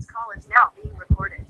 call is now being recorded.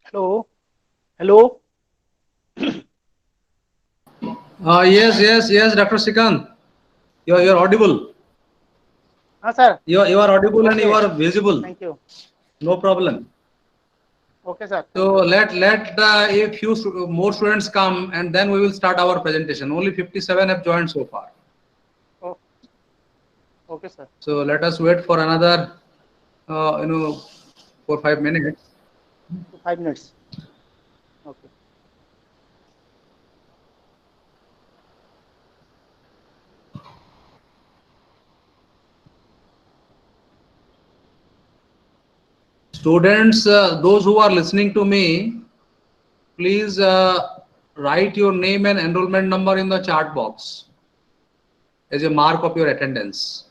Hello, hello. Yes, Dr. Sikant. You're audible. Sir. You are audible and you Okay. are visible. Thank you. No problem. Okay, sir. So Thank you. let a few more students come and then we will start our presentation. Only 57 have joined so far. Oh, okay, sir. So let us wait for another, 4 5 minutes. 5 minutes. Okay. Students, those who are listening to me, please write your name and enrollment number in the chat box as a mark of your attendance.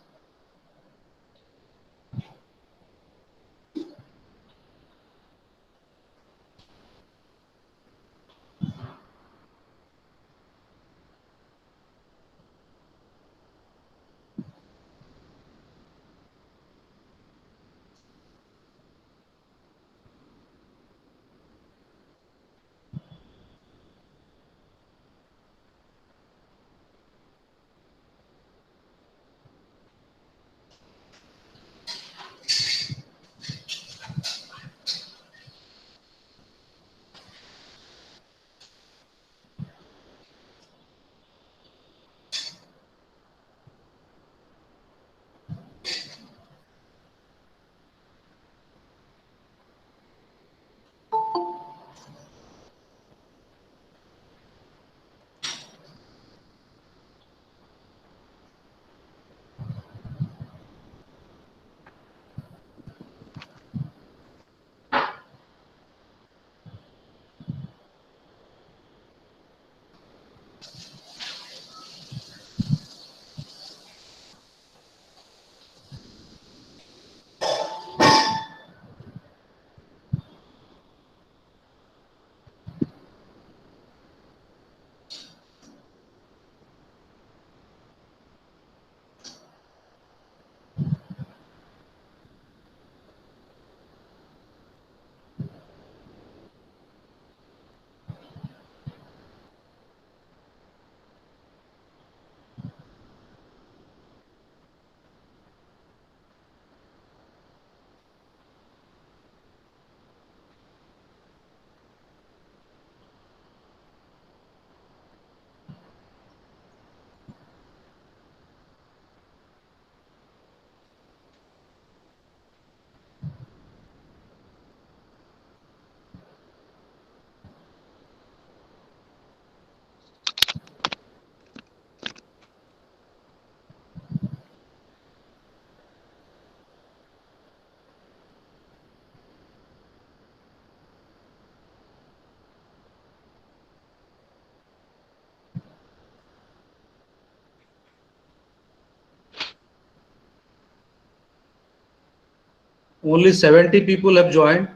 Only 70 people have joined.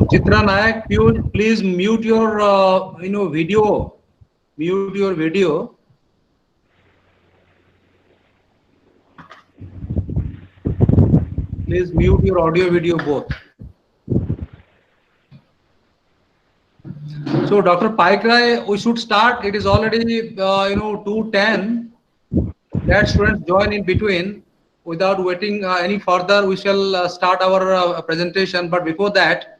Suchitra Nayak, please mute your video. Mute your video. Please mute your audio video both. So Dr. Paikrai, we should start. It is already 2:10. Let students join in between. Without waiting any further, we shall start our presentation. But before that,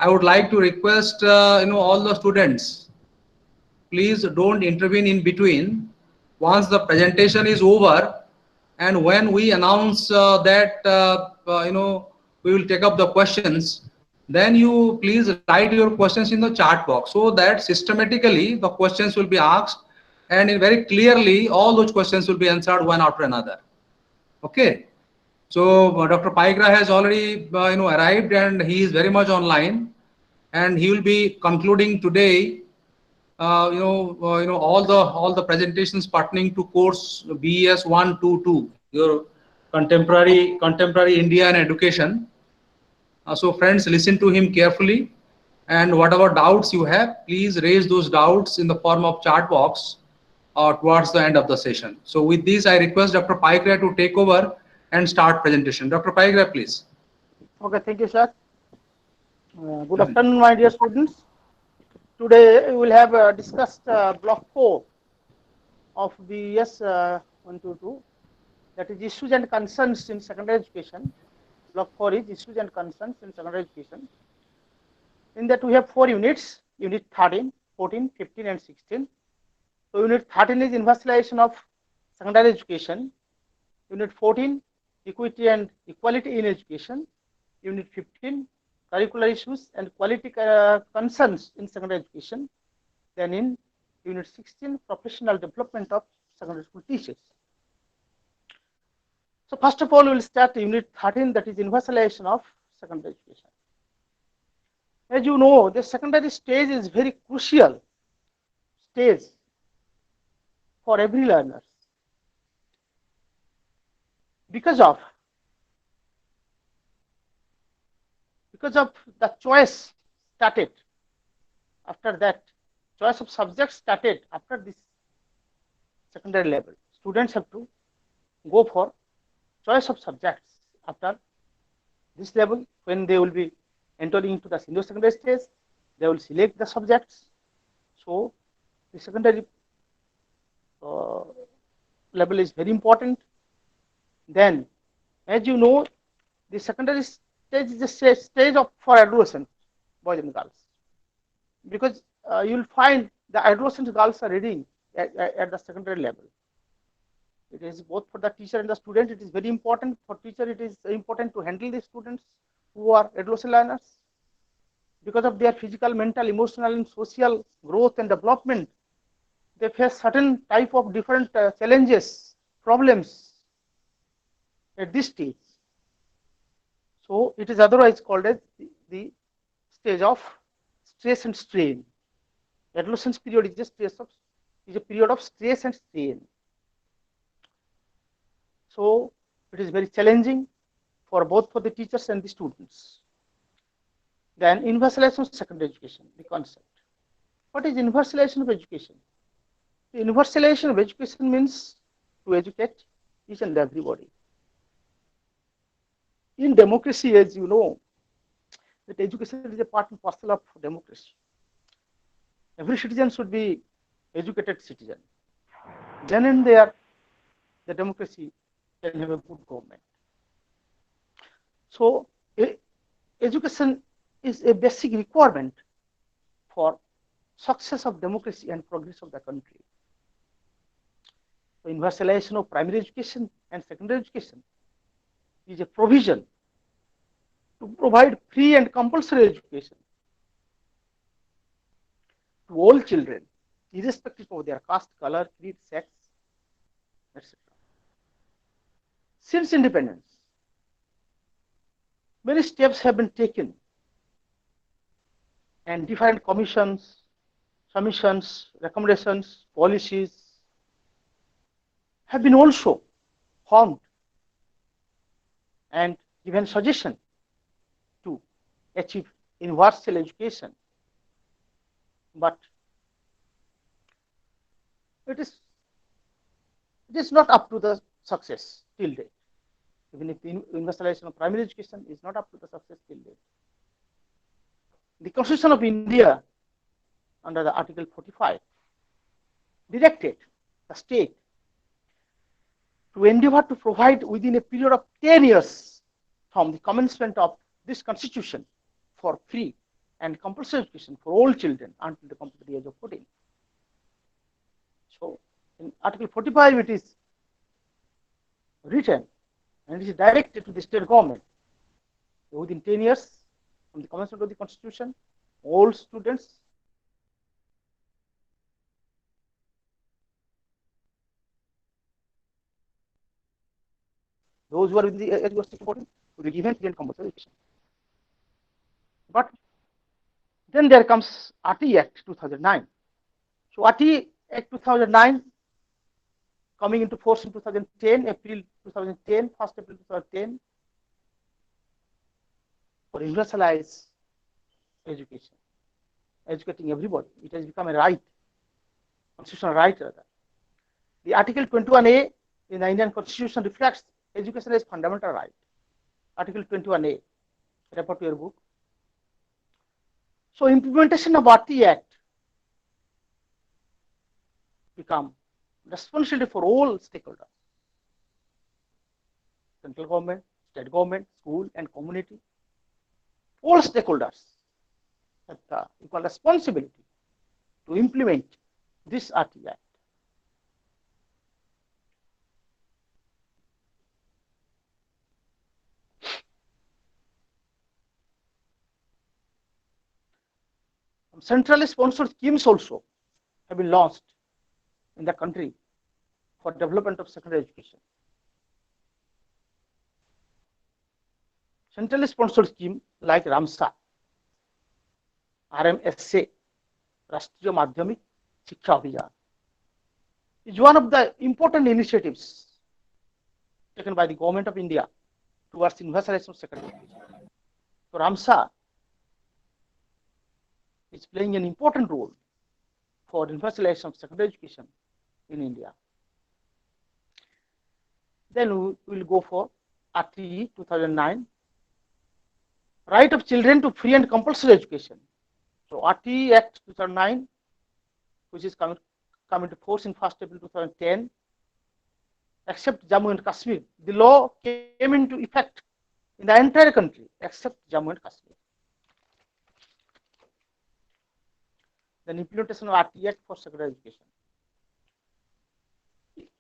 I would like to request all the students, please don't intervene in between. Once the presentation is over, and when we announce that we will take up the questions, then you please write your questions in the chat box so that systematically the questions will be asked, and very clearly all those questions will be answered one after another. Okay. So Dr. Paigra has already arrived, and he is very much online, and he will be concluding today all the presentations pertaining to course BES-122, your contemporary India and education. So friends, listen to him carefully, and whatever doubts you have, please raise those doubts in the form of chat box towards the end of the session. So with this, I request Dr. Paikra to take over and start presentation. Dr. Paikra, please. Okay, thank you, sir. Good afternoon, my dear students. Today we will have discussed block 4 of BES-122, that is issues and concerns in secondary education. Block 4 is issues and concerns in secondary education. In that we have 4 units, unit 13, 14, 15 and 16. So unit 13 is universalization of secondary education. Unit 14, equity and equality in education. Unit 15, curricular issues and quality concerns in secondary education. Then in unit 16, professional development of secondary school teachers. So first of all, we will start unit 13, that is universalization of secondary education. As you know, the secondary stage is very crucial stage for every learner, because of the choice started after that, choice of subjects started after this secondary level. Students have to go for choice of subjects after this level. When they will be entering into the senior secondary stage, they will select the subjects. So the secondary level is very important. Then, as you know, the secondary stage is a stage for adolescents, boys and girls, because you will find the adolescent girls are reading at the secondary level. It is both for the teacher and the student. It is very important for teacher. It is important to handle the students who are adolescent learners, because of their physical, mental, emotional, and social growth and development. They face certain type of different challenges, problems at this stage. So it is otherwise called as the stage of stress and strain. Adolescence period is a period of stress and strain. So it is very challenging for both for the teachers and the students. Then universalization of secondary education, the concept. What is universalization of education? The universalization of education means to educate each and everybody. In democracy, as you know, that education is a part and parcel of democracy. Every citizen should be educated citizen. Then and there, the democracy can have a good government. So, education is a basic requirement for success of democracy and progress of the country. So, universalization of primary education and secondary education is a provision to provide free and compulsory education to all children, irrespective of their caste, color, creed, sex, etc. Since independence, many steps have been taken, and different commissions, submissions, recommendations, policies have been also formed and given suggestion to achieve universal education, but it is it is not up to the success till date. Even if the universalization of primary education is not up to the success till date. The Constitution of India, under the Article 45, directed the state to endeavor to provide within a period of 10 years from the commencement of this constitution for free and compulsory education for all children until the complete age of 14. So in Article 45, it is written and it is directed to the state government within 10 years from the commencement of the constitution, all students those who are within the age of 14 will be given free and compulsory education. But then there comes RT Act 2009. So RT Act 2009 coming into force in 2010, April 2010, 1st April 2010, for universalized education, educating everybody. It has become a right, constitutional right rather. The Article 21A in the Indian Constitution reflects education as fundamental right. Article 21A, refer to your book. So implementation of RT Act become responsibility for all stakeholders, central government, state government, school and community. All stakeholders have the equal responsibility to implement this RT Act. Centrally sponsored schemes also have been launched in the country for development of secondary education. Centrally sponsored scheme like RAMSA, RMSA, Rashtriya Madhyamik Shiksha Abhiyan, is one of the important initiatives taken by the government of India towards universalization of secondary education. So RAMSA is playing an important role for universalization of secondary education in India. Then we will go for RTE 2009, right of children to free and compulsory education. So RTE Act 2009, which is coming into force in 1st April 2010, except Jammu and Kashmir. The law came into effect in the entire country except Jammu and Kashmir. Then implementation of RTE Act for secondary education.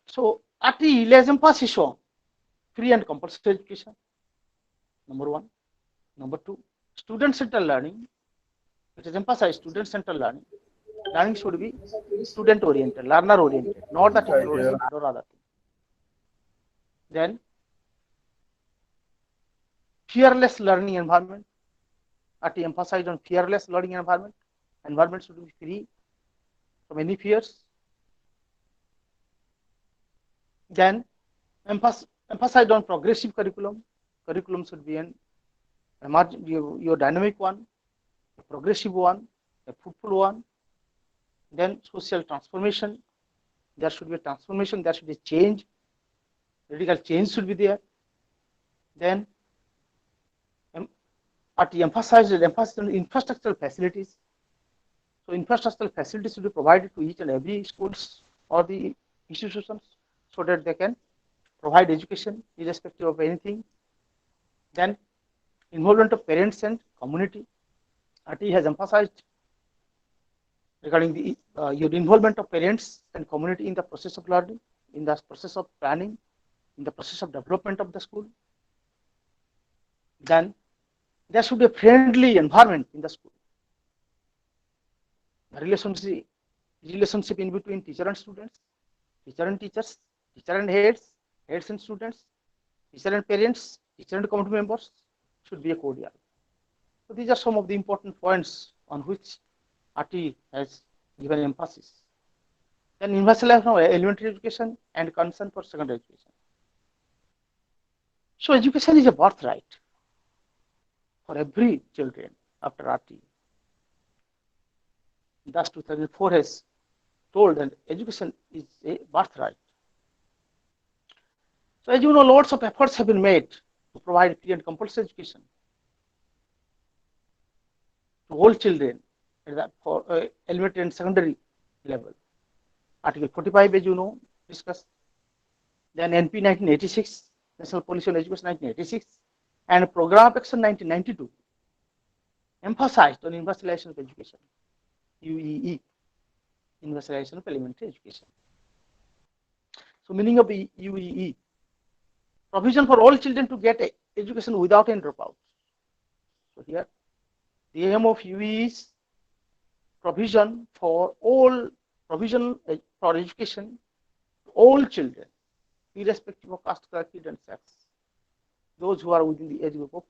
So RTE lays emphasis on free and compulsory education, number one. Number two, student-centered learning. It is emphasized student-centered learning. Learning should be student-oriented, learner-oriented, not the teacher-oriented or other thing. Then fearless learning environment. RTE emphasized on fearless learning environment. Environment should be free from any fears. Then emphasized on progressive curriculum. Curriculum should be your dynamic one, a progressive one, a fruitful one. Then social transformation. There should be a transformation. There should be a change. Radical change should be there. Then RTE emphasized on infrastructural facilities. So infrastructural facilities should be provided to each and every schools or the institutions so that they can provide education irrespective of anything. Then involvement of parents and community. RTE has emphasized regarding the your involvement of parents and community in the process of learning, in the process of planning, in the process of development of the school. Then there should be a friendly environment in the school. The relationship in between teacher and students, teacher and teachers, teacher and heads, heads and students, teacher and parents, teacher and community members should be a cordial. So these are some of the important points on which RTE has given emphasis. Then universalization of elementary education and concern for secondary education. So education is a birthright for every children. after RT. Thus, 2004 has told that education is a birthright. So, as you know, lots of efforts have been made to provide free and compulsory education to all children for elementary and secondary level. Article 45, as you know, discussed. Then NP 1986, National Policy on Education 1986, and Program of Action 1992 emphasized on universalization of education, UEE, universalization of elementary education. So, meaning of UEE, provision for all children to get education without any dropout. So, here the aim of UEE is provision for all provision for education to all children, irrespective of caste, creed, and sex. Those who are within the age group of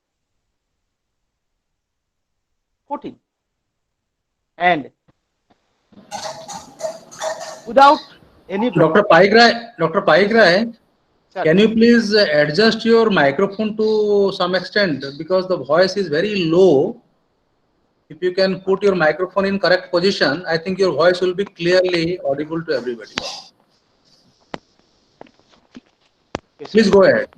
14, and without any dropout. Dr. Paigrai, can you please adjust your microphone to some extent because the voice is very low. If you can put your microphone in correct position, I think your voice will be clearly audible to everybody. Yes, Please go ahead.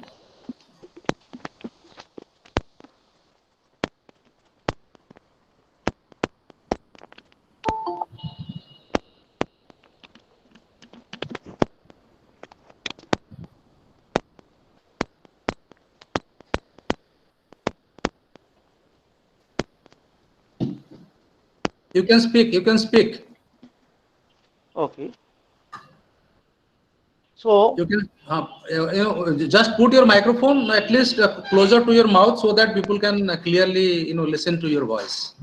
You can speak. You can speak. okay. So, You can just put your microphone at least closer to your mouth so that people can clearly listen to your voice.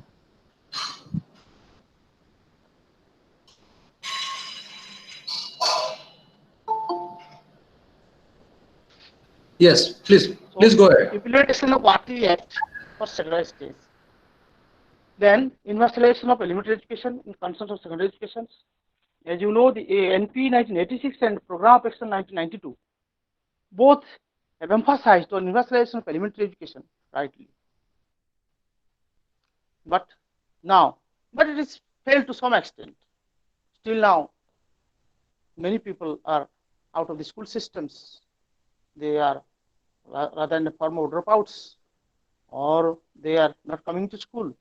Yes, please go ahead. implementation of RT Act for secondary stage. Then, universalization of elementary education in concerns of secondary education. As you know, the NP 1986 and Program of Action 1992 both have emphasized on universalization of elementary education rightly. But it is failed to some extent. Still now, many people are out of the school systems. They are rather in the form of dropouts, or they are not coming to school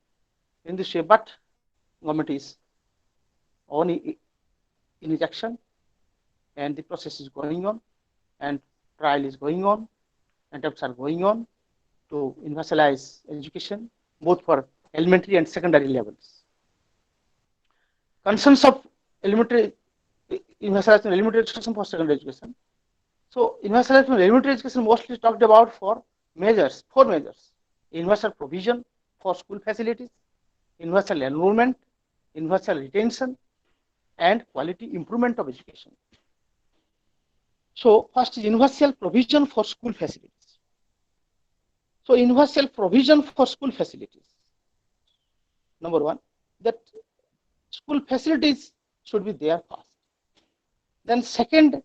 in this way. But government is on in its action, and the process is going on, and trial is going on, attempts are going on to universalize education both for elementary and secondary levels. Concerns of elementary universalization elementary education for secondary education. So, universalization of elementary education mostly talked about for measures, 4 measures: universal provision for school facilities, universal enrollment, universal retention, and quality improvement of education. So, first is universal provision for school facilities. So, universal provision for school facilities. Number one, that school facilities should be there first. Then second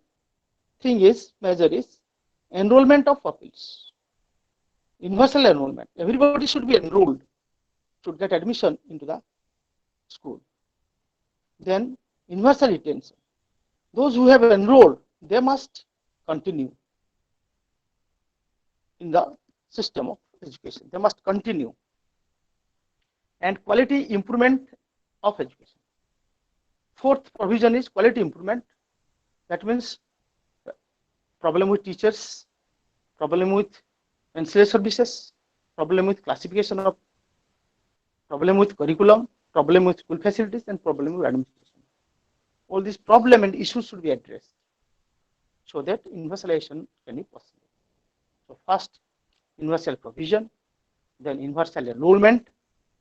thing is measure is enrollment of pupils. Universal enrollment. Everybody should be enrolled, should get admission into the school. Then universal retention. Those who have enrolled, they must continue in the system of education. They must continue. And quality improvement of education. Fourth provision is quality improvement. That means problem with teachers, problem with ancillary services, problem with classification of, problem with curriculum, problem with school facilities, and problem with administration. All these problem and issues should be addressed so that universalization can be possible. So, first universal provision, then universal enrollment,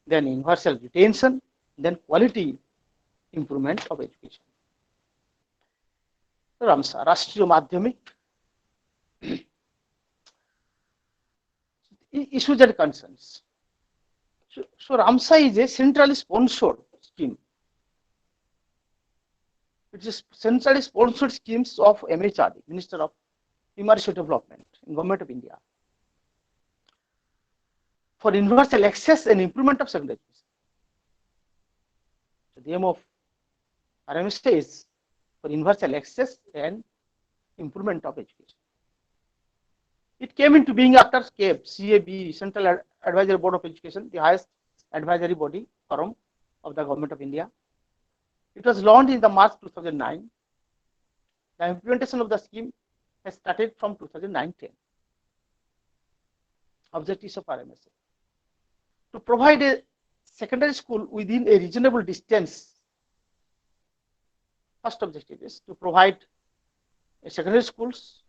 then universal retention, then quality improvement of education. RAMSA, Rashtriya Madhyamik issues and concerns. So RAMSA is a centrally sponsored scheme. It is centrally sponsored schemes of MHRD, Minister of Human Resource Development in Government of India. for universal access and improvement of secondary education. So the aim of RMSA is for universal access and improvement of education. It came into being after CAB, Central Advisory Board of Education, the highest advisory body forum of the Government of India. It was launched in the March 2009. The implementation of the scheme has started from 2009-10. Objectives of RMSA: to provide a secondary school within a reasonable distance. First objective is to provide a secondary schools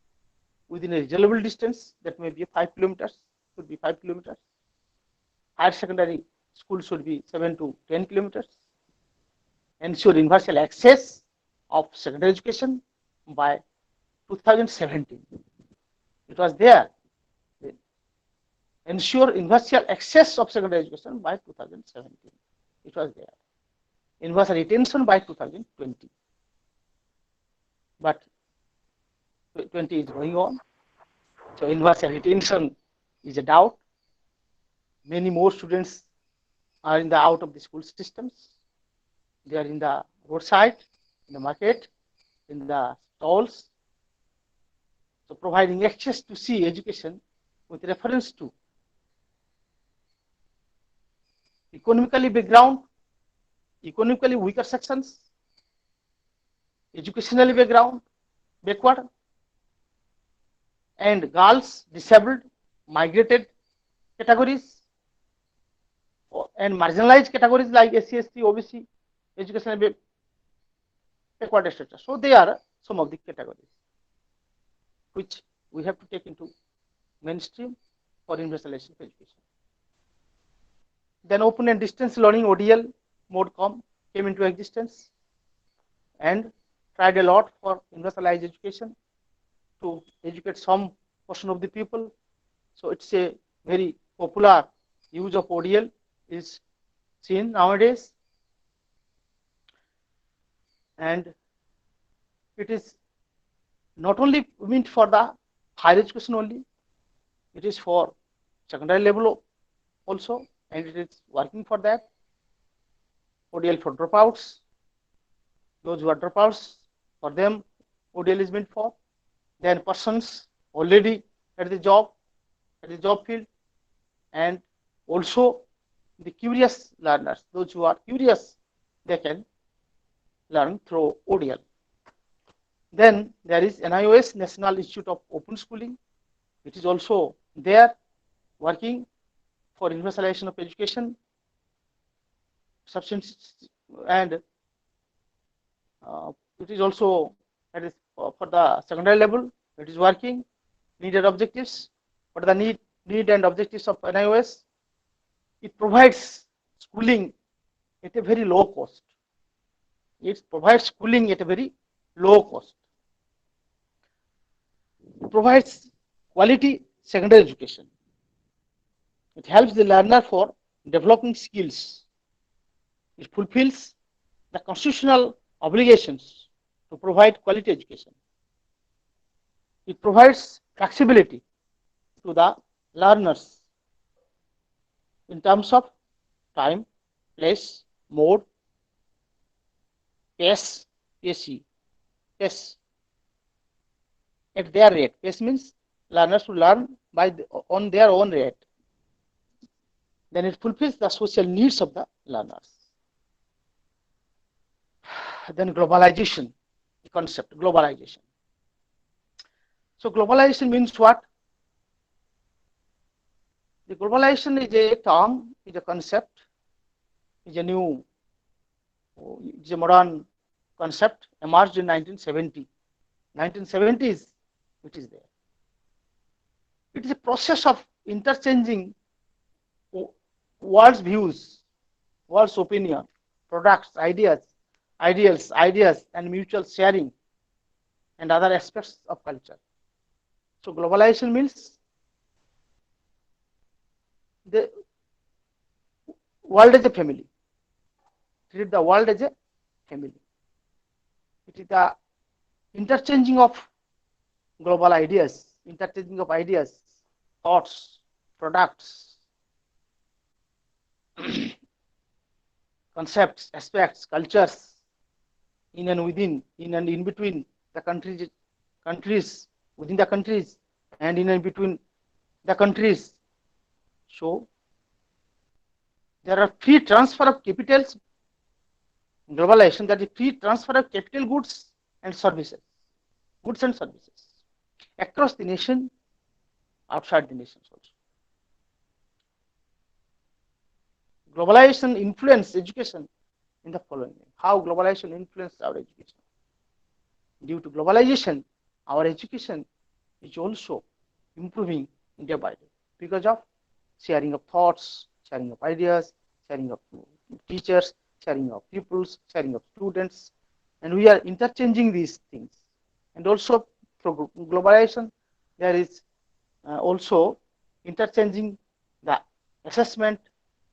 within a reasonable distance, that may be 5 kilometers, should be 5 kilometers. Higher secondary school should be 7 to 10 kilometers. Ensure universal access of secondary education by 2017. It was there. Ensure universal access of secondary education by 2017. It was there. Universal retention by 2020. But 20 is going on. So universal retention is a doubt. Many more students are in the out of the school systems. They are in the roadside, in the market, in the stalls. So providing access to see education with reference to economically weaker sections, educationally backward, and girls, disabled, migrated categories, and marginalized categories like SC, ST, OBC, educationally backward, etc. So they are some of the categories which we have to take into mainstream for universalization of education. Then open and distance learning ODL mode came into existence and tried a lot for universalized education to educate some portion of the people. So it's a very popular use of ODL is seen nowadays, and it is not only meant for the higher education only, it is for secondary level also, and it is working for that. ODL for dropouts, those who are dropouts, for them ODL is meant for. Then persons already at the job field, and also the curious learners, those who are curious, they can learn through ODL. Then there is NIOS, National Institute of Open Schooling. It is also there working for universalization of education, and it is also for the secondary level. It is working. Needed objectives. What are the need and objectives of NIOS? It provides schooling at a very low cost. It provides schooling at a very low cost. It provides quality secondary education. It helps the learner for developing skills. It fulfills the constitutional obligations to provide quality education. It provides flexibility to the learners in terms of time, place, mode, pace, pace at their rate. Pace means learners to learn on their own rate. Then it fulfills the social needs of the learners. Then globalization, the concept, globalization. So globalization means what? The globalization is a term, is a concept, is a new, is a modern concept, emerged in 1970. 1970s, it is there. It is a process of interchanging world's views, world's opinion, products, ideals, and mutual sharing, and other aspects of culture. So globalization means the world as a family. Treat the world as a family. It is the interchanging of global ideas, thoughts, products, concepts, aspects, cultures in and within, in and in between the countries, within the countries, and in and between the countries. So there are free transfer of capitals, globalization, that is free transfer of capital goods and services across the nation, outside the nations also. Globalization influence education in the following way. How globalization influences our education? Due to globalization, our education is also improving day by day because of sharing of thoughts, sharing of ideas, sharing of teachers, sharing of pupils, sharing of students, and we are interchanging these things. And also through globalization, there is also interchanging the assessment,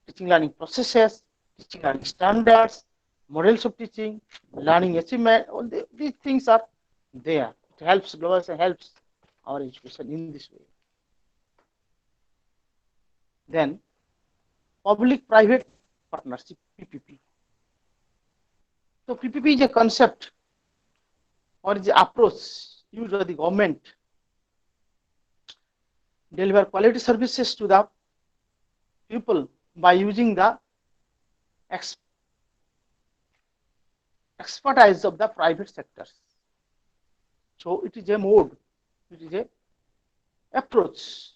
teaching learning processes, teaching learning standards, models of teaching, learning achievement. All these things are there. It helps globalization helps our education in this way. Then public-private partnership (PPP). So PPP is a concept or is the approach used by the government deliver quality services to the people by using the expertise of the private sectors. So it is a mode, it is a approach,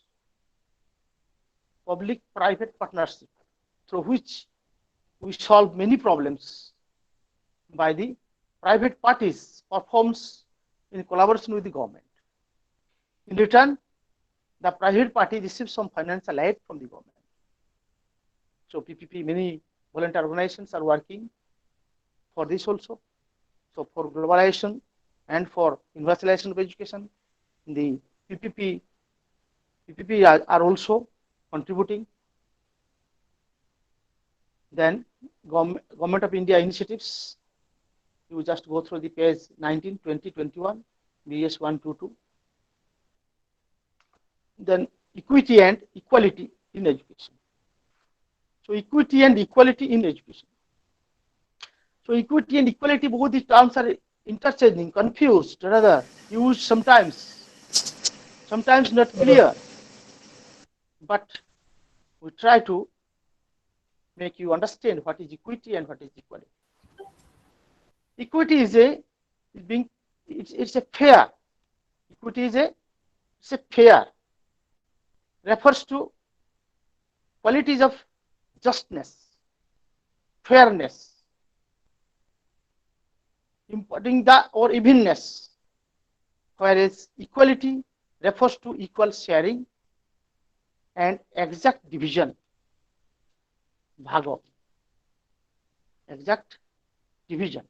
public-private partnership, through which we solve many problems by the private parties performs in collaboration with the government. In return, the private party receives some financial aid from the government. So PPP, many volunteer organizations are working for this also. So for globalization and for universalization of education, the PPP are also contributing. Then Government of India initiatives, you just go through the page 19, 20, 21, BES-122. Then equity and equality in education. So equity and equality in education. So equity and equality, both the terms are interchanging, confused, rather used sometimes not clear. But we try to make you understand what is equity and what is equality. Equity is it's a fair. Equity is it's a fair. Refers to qualities of justness, fairness, imparting the or evenness, whereas equality refers to equal sharing and exact division, bhago, exact division.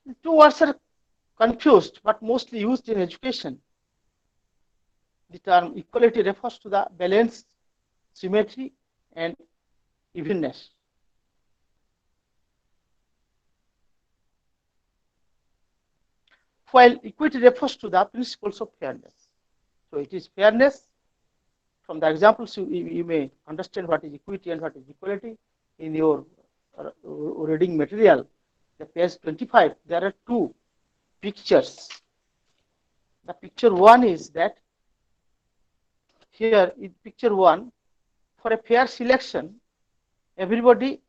The two words are confused but mostly used in education. The term equality refers to the balance, symmetry, and evenness. While equity refers to the principles of fairness. So it is fairness. From the examples, you may understand what is equity and what is equality in your reading material. The page 25, there are two pictures. The picture one is that here in picture one, for a fair selection, everybody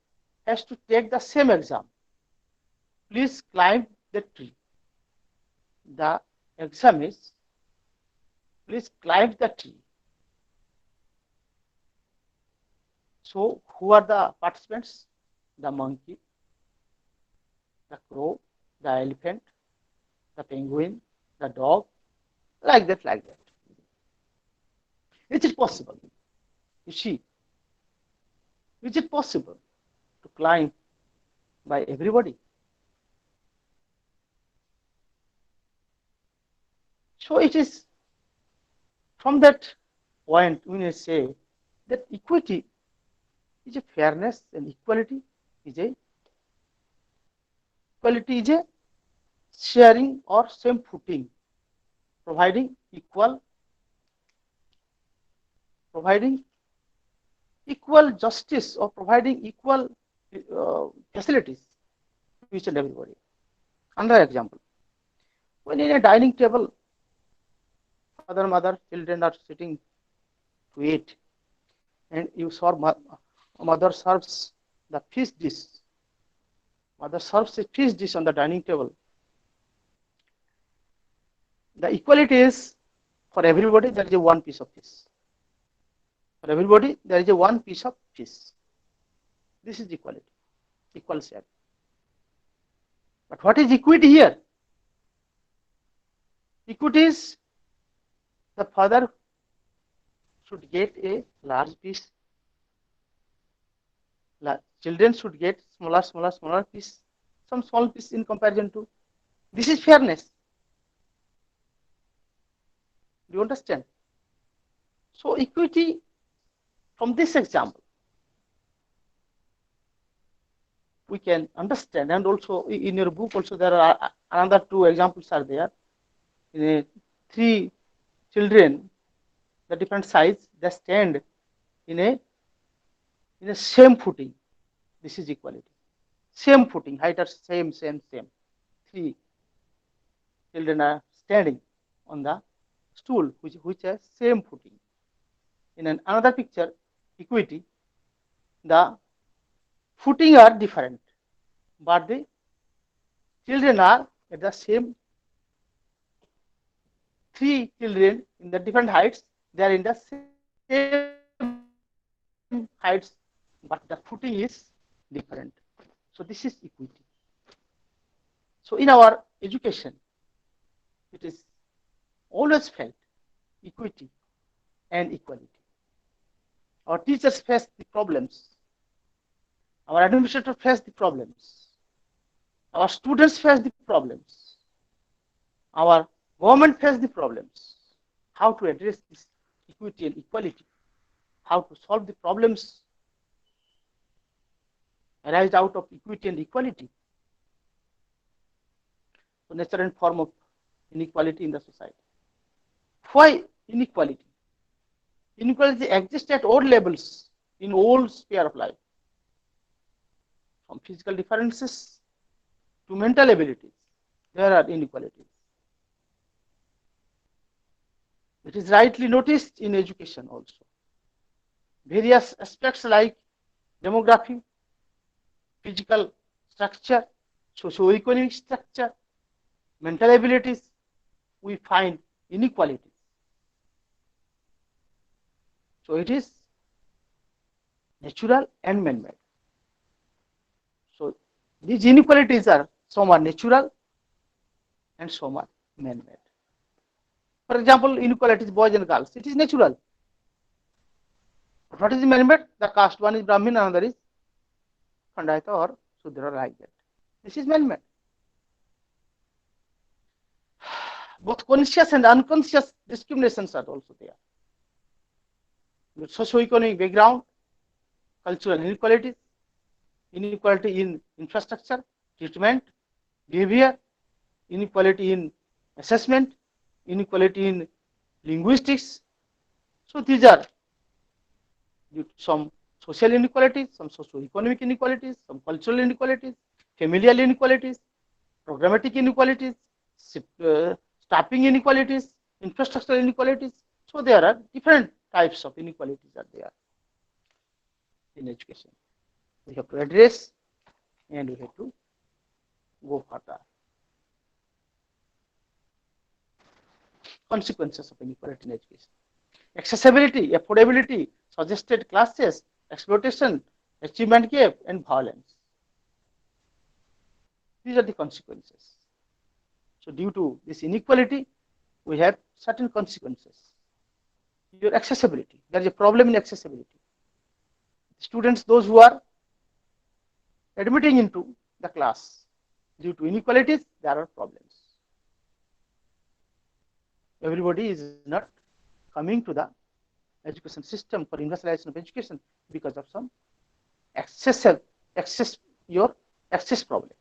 has to take the same exam. Please climb the tree. The exam is, please climb the tree. So who are the participants? The monkey, the crow, the elephant, the penguin, the dog, like that, like that. Is it possible? You see, is it possible to climb by everybody? So it is from that point we may say that equity is a fairness and is a equality is a sharing or same footing, providing equal justice of providing equal facilities to each and everybody. Another example, when in a dining table, father, mother, children are sitting to eat, and you serve, mother serves the fish dish. Mother serves a fish dish on the dining table. The equality is for everybody there is a one piece of fish. For everybody there is a one piece of fish. This is equality, equal share. But what is equity here? Equity is the father should get a large piece, children should get smaller piece, some small piece in comparison to. This is fairness. Do you understand? So equity from this example we can understand, and also in your book also there are another two examples are there. Three children, the different size, they stand in a same footing. This is equality. Same footing, height are same. Three children are standing on the stool which has same footing. In another picture, equity, the footing are different, but the children are at the same. Three children in the different heights, they are in the same heights, but the footing is different. So this is equity. So in our education, it is always felt equity and equality. Our teachers face the problems. Our administrators face the problems. Our students face the problems. Our government face the problems. How to address this equity and equality? How to solve the problems arised out of equity and equality? So nature and form of inequality in the society. Why inequality? Inequality exists at all levels in all sphere of life, from physical differences to mental abilities. There are inequalities. It is rightly noticed in education also. Various aspects like demography, physical structure, socio-economic structure, mental abilities, we find inequalities. So it is natural and man-made. So these inequalities are, some are natural and some are man-made. For example, inequalities boys and girls, it is natural. But what is man-made? The caste, one is Brahmin, another is Khandayata or Sudra, like that. This is man-made. Both conscious and unconscious discriminations are also there. With socio-economic background, cultural inequalities, inequality in infrastructure, treatment, behavior, inequality in assessment, inequality in linguistics. So these are some social inequalities, some socio-economic inequalities, some cultural inequalities, familial inequalities, programmatic inequalities, staffing inequalities, infrastructural inequalities. So there are different types of inequalities are there in education. We have to address and we have to go further. Consequences of inequality in education. Accessibility, affordability, suggested classes, exploitation, achievement gap, and violence. These are the consequences. So due to this inequality, we have certain consequences. Your accessibility, there is a problem in accessibility. Students, those who are admitting into the class, due to inequalities, there are problems. Everybody is not coming to the education system for universalization of education because of some access problem.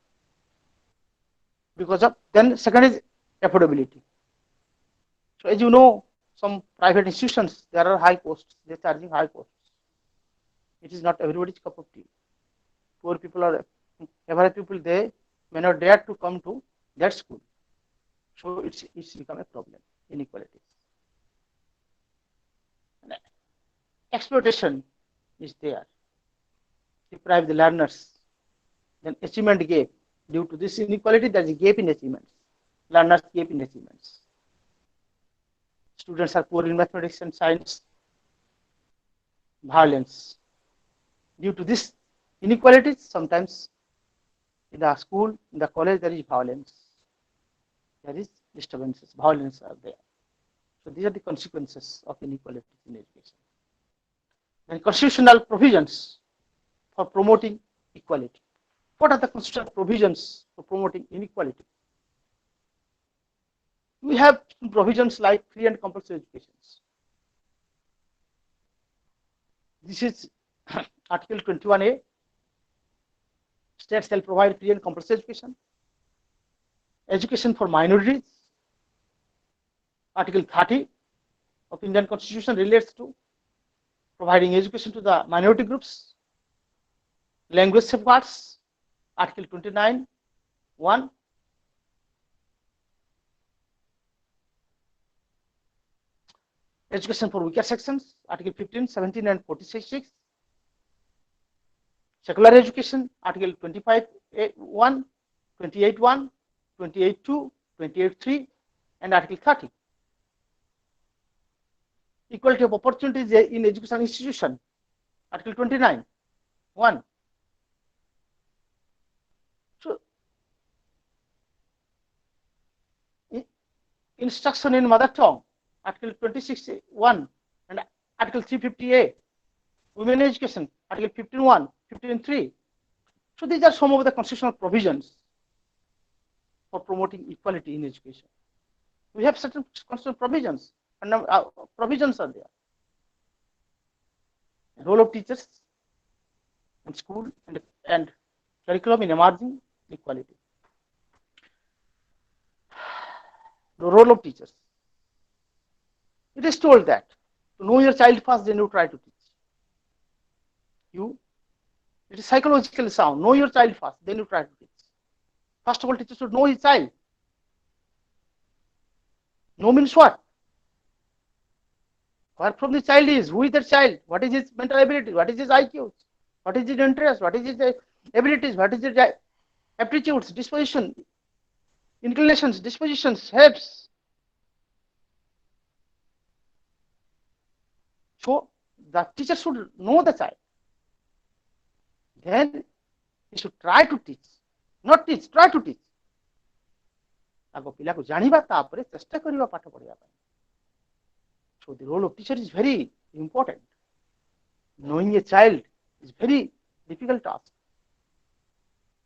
Because of, then second is affordability. So as you know, some private institutions, there are high costs, they're charging high costs. It is not everybody's cup of tea. Poor people or average people, they may not dare to come to that school. So it's become a problem. Inequalities. And exploitation is there. Deprive the learners. Then achievement gap. Due to this inequality, there is a gap in achievements. Learners gap in achievements. Students are poor in mathematics and science. Violence. Due to this inequalities, sometimes in the school, in the college, there is violence. There is disturbances. Violence are there. So these are the consequences of inequalities in education. And constitutional provisions for promoting equality. What are the constitutional provisions for promoting inequality? We have provisions like free and compulsory education. This is Article 21A. States shall provide free and compulsory education. Education for minorities. Article 30 of Indian Constitution relates to providing education to the minority groups. Language safeguards. Article 29, 1. Education for weaker sections. Article 15, 17, and 46. Secular education. Article 25, 1, 28, 1, 28, 2, 28, 3, and Article 30. Equality of opportunities in education institution. Article 29, 1. So, instruction in mother tongue. Article 26, 1, and Article 350A. Women education. Article 15, 1, 15, 3. So these are some of the constitutional provisions for promoting equality in education. We have certain constitutional provisions, and provisions are there. The role of teachers in school and curriculum in emerging equality. The role of teachers. It is told that to know your child first, then you try to teach. It is psychologically sound. Know your child first, then you try to teach. First of all, teacher should know his child. Know means what? Where from the child is, who is the child, what is his mental ability, what is his IQ, what is his interest, what is his abilities, what is his aptitudes, disposition, inclinations, dispositions, helps. So the teacher should know the child. Then he should try to teach, not teach, try to teach. आगो पिला को जानिबा तापरे चेष्टा करिबा पाठ पढिबा ପାଇଁ. So the role of teacher is very important. Knowing a child is very difficult task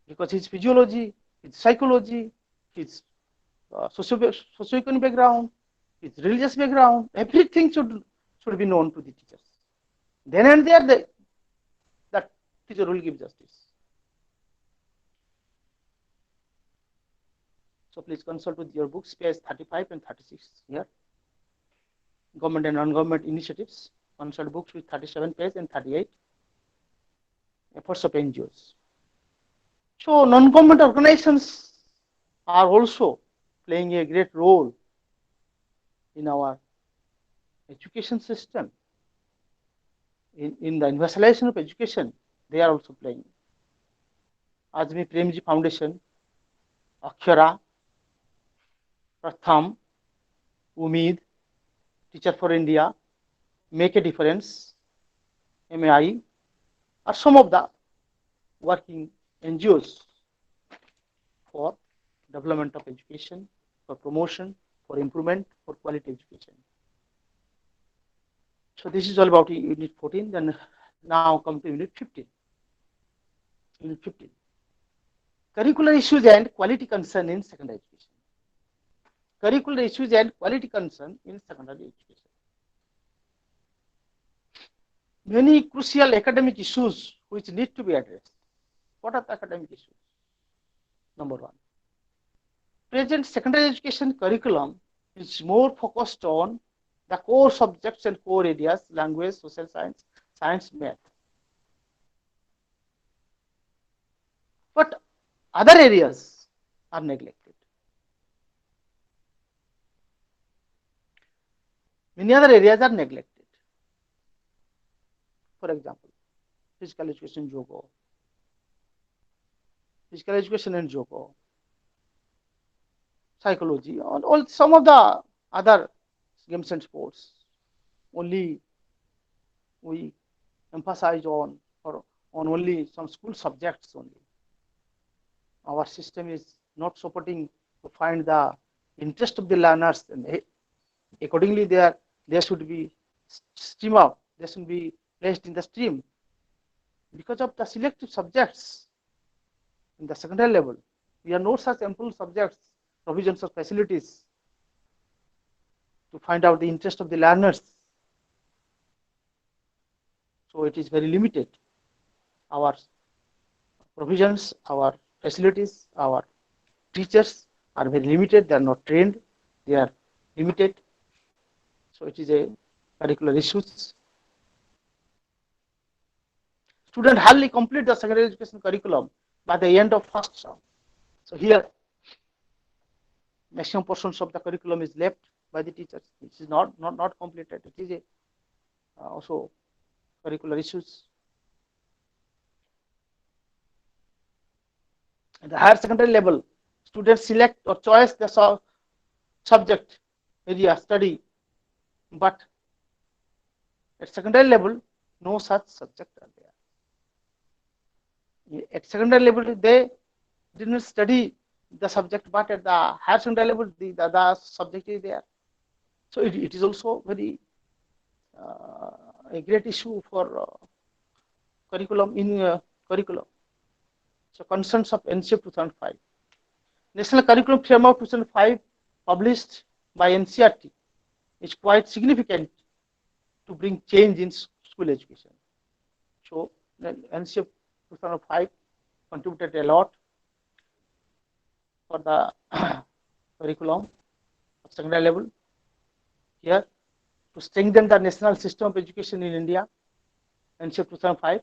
because his physiology, his psychology, his socio-economic background, his religious background, everything should be known to the teachers. Then and there, that teacher will give justice. So please consult with your books, page 35 and 36 here. Government and non-government initiatives. Consult books with 37 page and 38. Efforts of NGOs. So non-government organizations are also playing a great role in our education system. In the universalization of education, they are also playing. Ajmi Premji Foundation, Akshara, Pratham, Umeed, Teacher for India, Make a Difference, MAI, are some of the working NGOs for development of education, for promotion, for improvement, for quality education. So this is all about Unit 14. Then now come to Unit 15. Unit 15. Curricular issues and quality concern in secondary education. Curricular issues and quality concern in secondary education. Many crucial academic issues which need to be addressed. What are the academic issues? Number one, present secondary education curriculum is more focused on the core subjects and core areas, language, social science, science, math. but other areas are neglected. Many other areas are neglected. For example, physical education, yoga, physical education and yoga, psychology, all some of the other games and sports. Only we emphasize on or on only some school subjects only. Our system is not supporting to find the interest of the learners, and accordingly there should be stream out. They should be placed in the stream because of the selective subjects in the secondary level. We have no such ample subjects, provisions of facilities to find out the interest of the learners. So it is very limited. Our provisions, our facilities, our teachers are very limited. They are not trained. They are limited. So it is a curricular issues. Students hardly complete the secondary education curriculum by the end of first term. So here, maximum portions of the curriculum is left by the teachers. It is not completed. It is a, also curricular issues. At the higher secondary level, students select or choose the subject area study, but at secondary level, no such subject are there. At secondary level, they didn't study the subject, but at the higher secondary level, the subject is there. So it is also very a great issue for curriculum in curriculum. So concerns of NCF 2005. National Curriculum Framework 2005 published by NCRT is quite significant to bring change in school education. So NCF 2005 contributed a lot for the curriculum of secondary level. Here, to strengthen the national system of education in India, NCF 2005,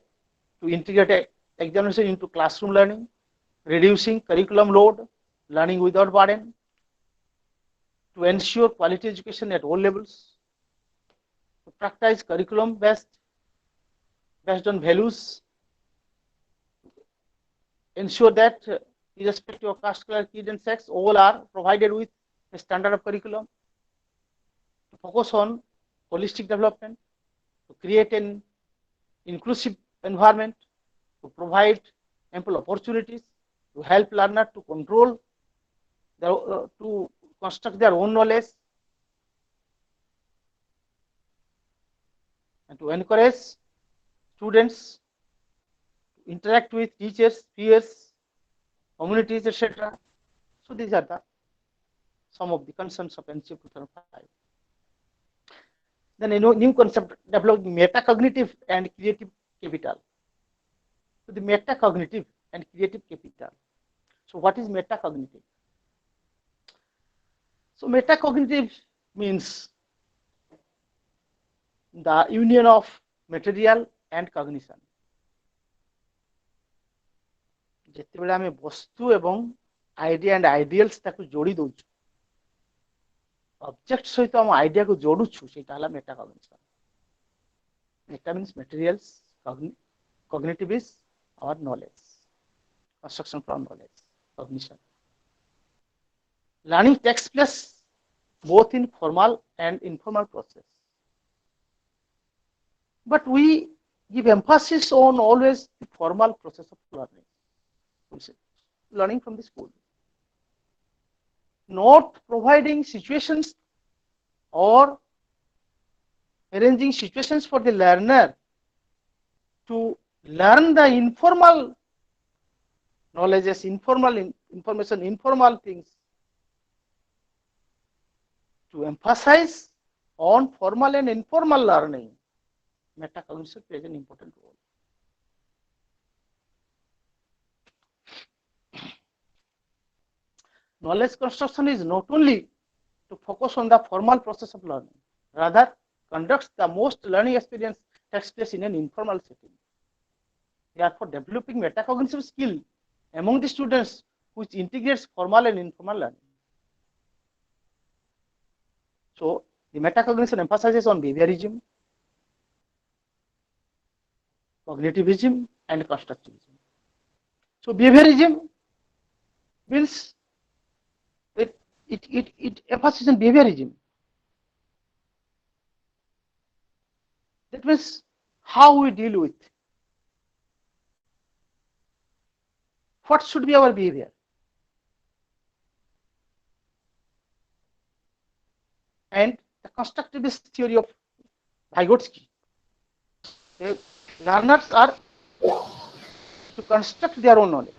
to integrate examination into classroom learning, reducing curriculum load, learning without burden, to ensure quality education at all levels, to practice curriculum based on values, ensure that irrespective of caste, color, creed, and sex, all are provided with a standard of curriculum, to focus on holistic development, to create an inclusive environment, to provide ample opportunities, to help learners to control, to construct their own knowledge, and to encourage students to interact with teachers, peers, communities, etc. So these are the some of the concerns of NCF 2005. Then a new concept developed, metacognitive and creative capital. So the metacognitive and creative capital. So what is metacognitive? So metacognitive means the union of material and cognition. ଯେତେବେଳେ ଆମେ ବସ୍ତୁ ଏବଂ idea and ଆଇଡିଆଲ୍ସ ତାକୁ ଯୋଡ଼ି ଦଉଛୁ, object ସହିତ ଆମ ଆଇଡିଆକୁ ଯୋଡୁଛୁ, ସେଇଟା ହେଲା metacognition. Meta means materials, cognitive is our knowledge, construction from knowledge, cognition. Learning takes place both in formal and informal process, but we give emphasis on always the formal process of learning from the school, not providing situations or arranging situations for the learner to learn the informal knowledges, informal information, informal things, to emphasize on formal and informal learning. Metacognition plays an important role. Knowledge construction is not only to focus on the formal process of learning, rather conducts the most learning experience takes place in an informal setting. Therefore, developing metacognitive skill among the students which integrates formal and informal learning. So the metacognition emphasizes on behaviorism, cognitivism, and constructivism. So behaviorism means it emphasizes on behaviorism. That means how we deal with what should be our behavior. And the constructivist theory of Vygotsky. The learners are to construct their own knowledge,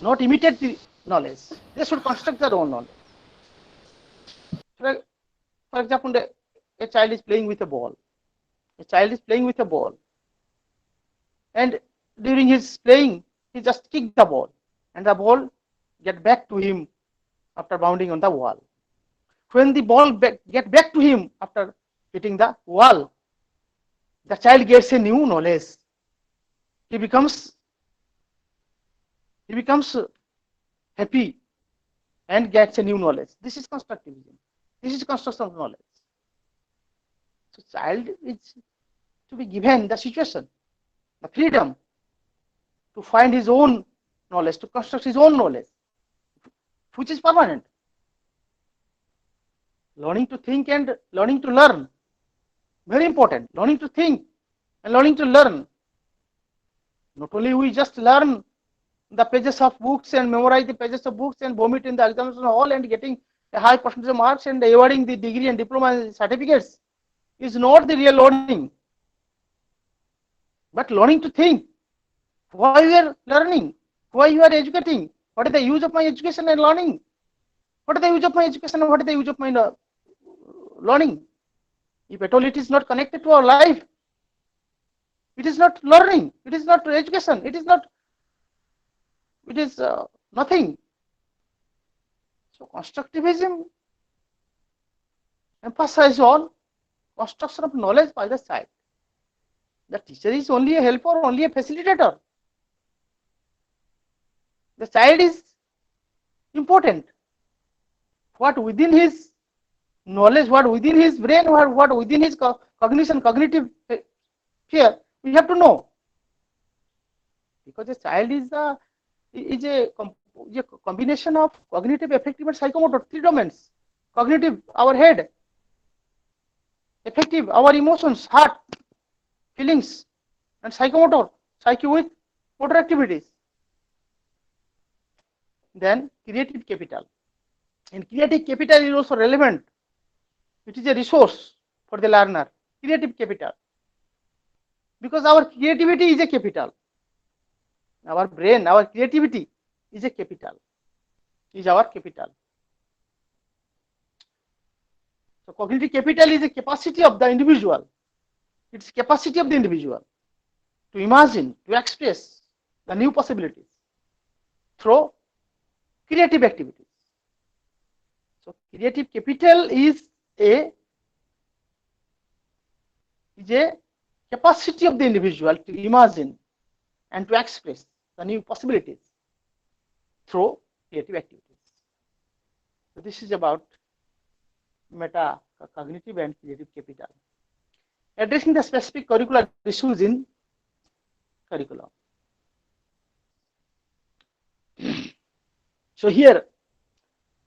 not imitate the knowledge. They should construct their own knowledge. For example, a child is playing with a ball. A child is playing with a ball, and during his playing, he just kicked the ball, and the ball get back to him after bounding on the wall. When the ball get back to him after hitting the wall, the child gets a new knowledge. He becomes happy and gets a new knowledge. This is constructivism. This is construction of knowledge. So child is to be given the situation, the freedom to find his own knowledge, to construct his own knowledge, which is permanent. Learning to think and learning to learn, very important. Learning to think and learning to learn. Not only we just learn the pages of books and memorize the pages of books and vomit in the examination hall and getting a high percentage of marks and awarding the degree and diploma and certificates is not the real learning. But learning to think, why you are learning, why you are educating, what is the use of my education and learning, what is the use of my education and what is the use of my learning. If at all it is not connected to our life, it is not learning, it is not education, it is nothing. So constructivism emphasizes on construction of knowledge by the child. The teacher is only a helper, only a facilitator. The child is important. What within his knowledge, what within his brain, what within his cognition, cognitive sphere, we have to know. Because a child is a combination of cognitive, affective, and psychomotor, three domains. Cognitive, our head. Affective, our emotions, heart, feelings, and psychomotor, psyche with motor activities. Then creative capital. And creative capital is also relevant. It is a resource for the learner. Creative capital. Because our creativity is a capital. Our brain, our creativity is a capital. Is our capital. So cognitive capital is a capacity of the individual. It's capacity of the individual to imagine, to express the new possibilities through creative activities. So creative capital is a capacity of the individual to imagine and to express the new possibilities through creative activities. So this is about metacognitive and creative capital. Addressing the specific curricular issues in curriculum. So here,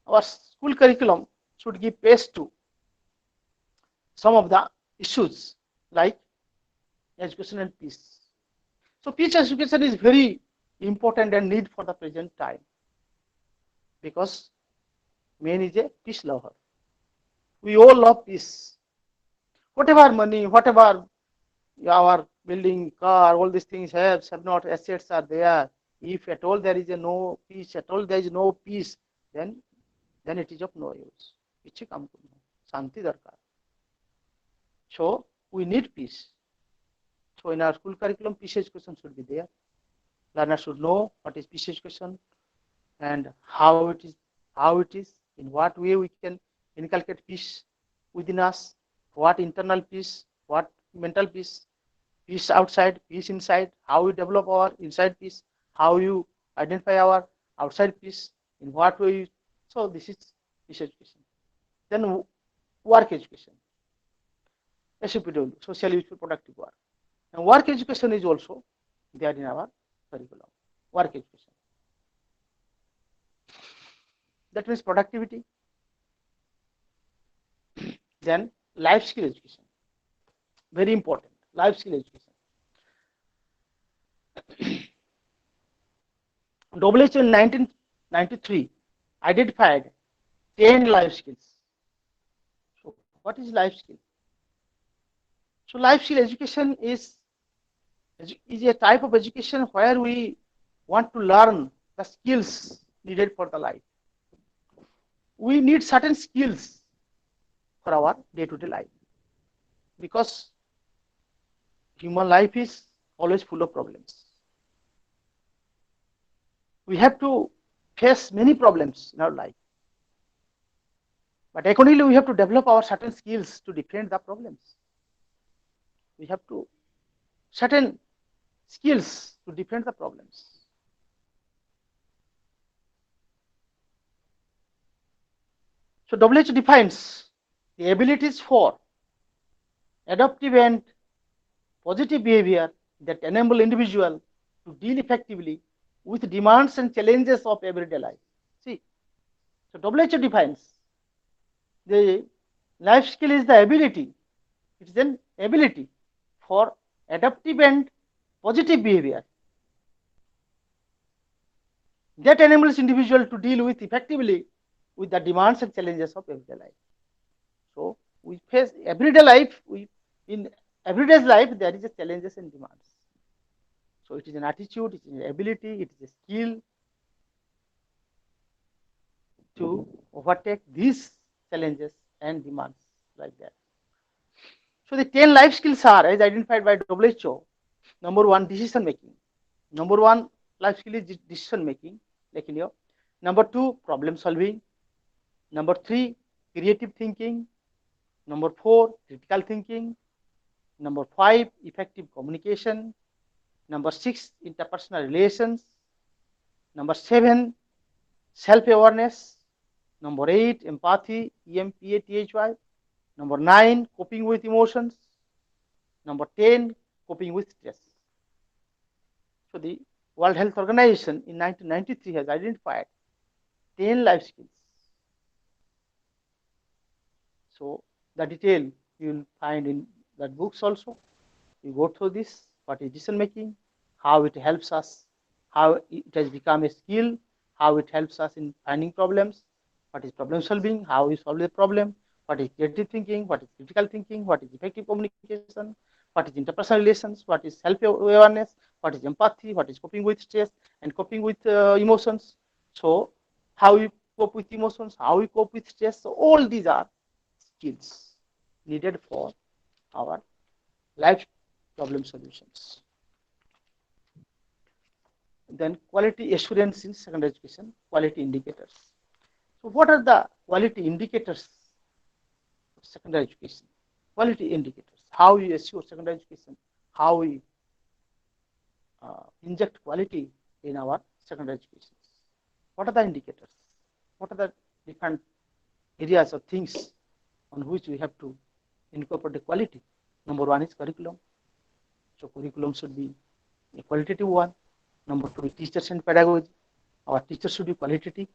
our school curriculum should give place to some of the issues like education and peace. So peace education is very important and need for the present time, because man is a peace lover. We all love peace. Whatever money, whatever our building, car, all these things have not, assets are there. If at all there is no peace, at all there is no peace, then it is of no use. Kichhi kaam karna, shanti darkar. So we need peace. So in our school curriculum, peace education should be there. Learners should know what is peace education and how it is, in what way we can inculcate peace within us, what internal peace, what mental peace, peace outside, peace inside, how we develop our inside peace, how you identify our outside piece, in what way. So this is education. Then work education, SUPW, social useful productive work. And work education is also there in our curriculum. Work education. That means productivity. Then life skill education. Very important. Life skill education. WHO in 1993 identified 10 life skills. So what is life skill? So life skill education is a type of education where we want to learn the skills needed for the life. We need certain skills for our day-to-day life because human life is always full of problems. We have to face many problems in our life. But accordingly, we have to develop our certain skills to defend the problems. We have to certain skills to defend the problems. So WHO defines the abilities for adaptive and positive behavior that enable individual to deal effectively with demands and challenges of everyday life. See, so WHO defines the life skill is the ability. It is an ability for adaptive and positive behavior that enables individual to deal with effectively with the demands and challenges of everyday life. So we face everyday life. In everyday life there is a challenges and demands. So it is an attitude, it is an ability, it is a skill to overtake these challenges and demands like that. So the 10 life skills are as identified by WHO. Number one, decision making. Number one life skill is decision making. Like in your number two, problem solving. Number three, creative thinking. Number four, critical thinking. Number five, effective communication. Number six, interpersonal relations. Number seven, self-awareness. Number eight, empathy, EMPATHY. Number nine, coping with emotions. Number 10, coping with stress. So the World Health Organization in 1993 has identified 10 life skills. So the detail you will find in that books also. You go through this, what is decision making, how it helps us, how it has become a skill, how it helps us in finding problems, what is problem solving, how you solve the problem, what is creative thinking, what is critical thinking, what is effective communication, what is interpersonal relations, what is self-awareness, what is empathy, what is coping with stress and coping with emotions. So how you cope with emotions, how you cope with stress. So all these are skills needed for our life problem solutions. Then quality assurance in secondary education, quality indicators. So what are the quality indicators of secondary education? Quality indicators, how we assure secondary education, how we inject quality in our secondary education. What are the indicators? What are the different areas or things on which we have to incorporate the quality? Number one is curriculum. So curriculum should be a qualitative one. Number two is teachers and pedagogy. Our teachers should be qualitative,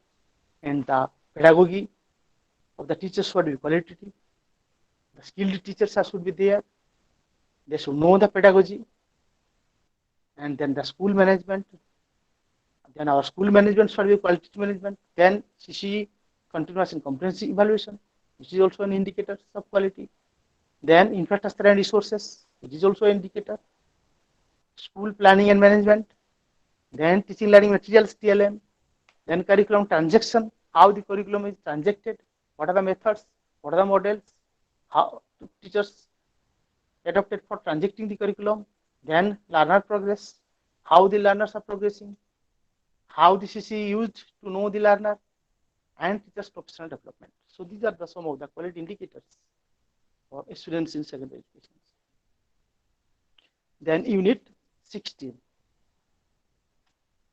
and the pedagogy of the teachers should be qualitative. The skilled teachers should be there. They should know the pedagogy, and then the school management. Then our school management should be quality management. Then CCE, continuous and comprehensive evaluation, which is also an indicator of quality. Then infrastructure and resources, which is also an indicator. School planning and management. Then teaching learning materials, TLM. Then curriculum transaction, how the curriculum is transacted, what are the methods, what are the models, how teachers adopted for transacting the curriculum. Then learner progress, how the learners are progressing, how this is used to know the learner, and teachers professional development. So these are some of the quality indicators for students in secondary education. Then unit 16,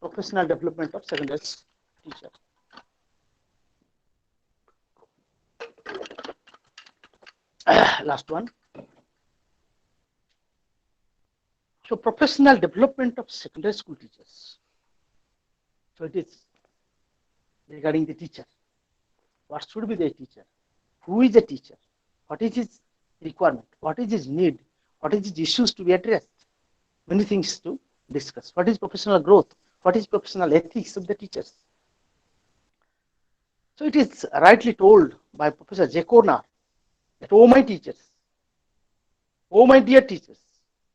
professional development of secondary teacher. Last one. So professional development of secondary school teachers. So it is regarding the teacher. What should be the teacher? Who is a teacher? What is his requirement? What is his need? What is his issues to be addressed? Many things to discuss. What is professional growth? What is professional ethics of the teachers? So it is rightly told by Professor Jekona that, oh my teachers, oh my dear teachers,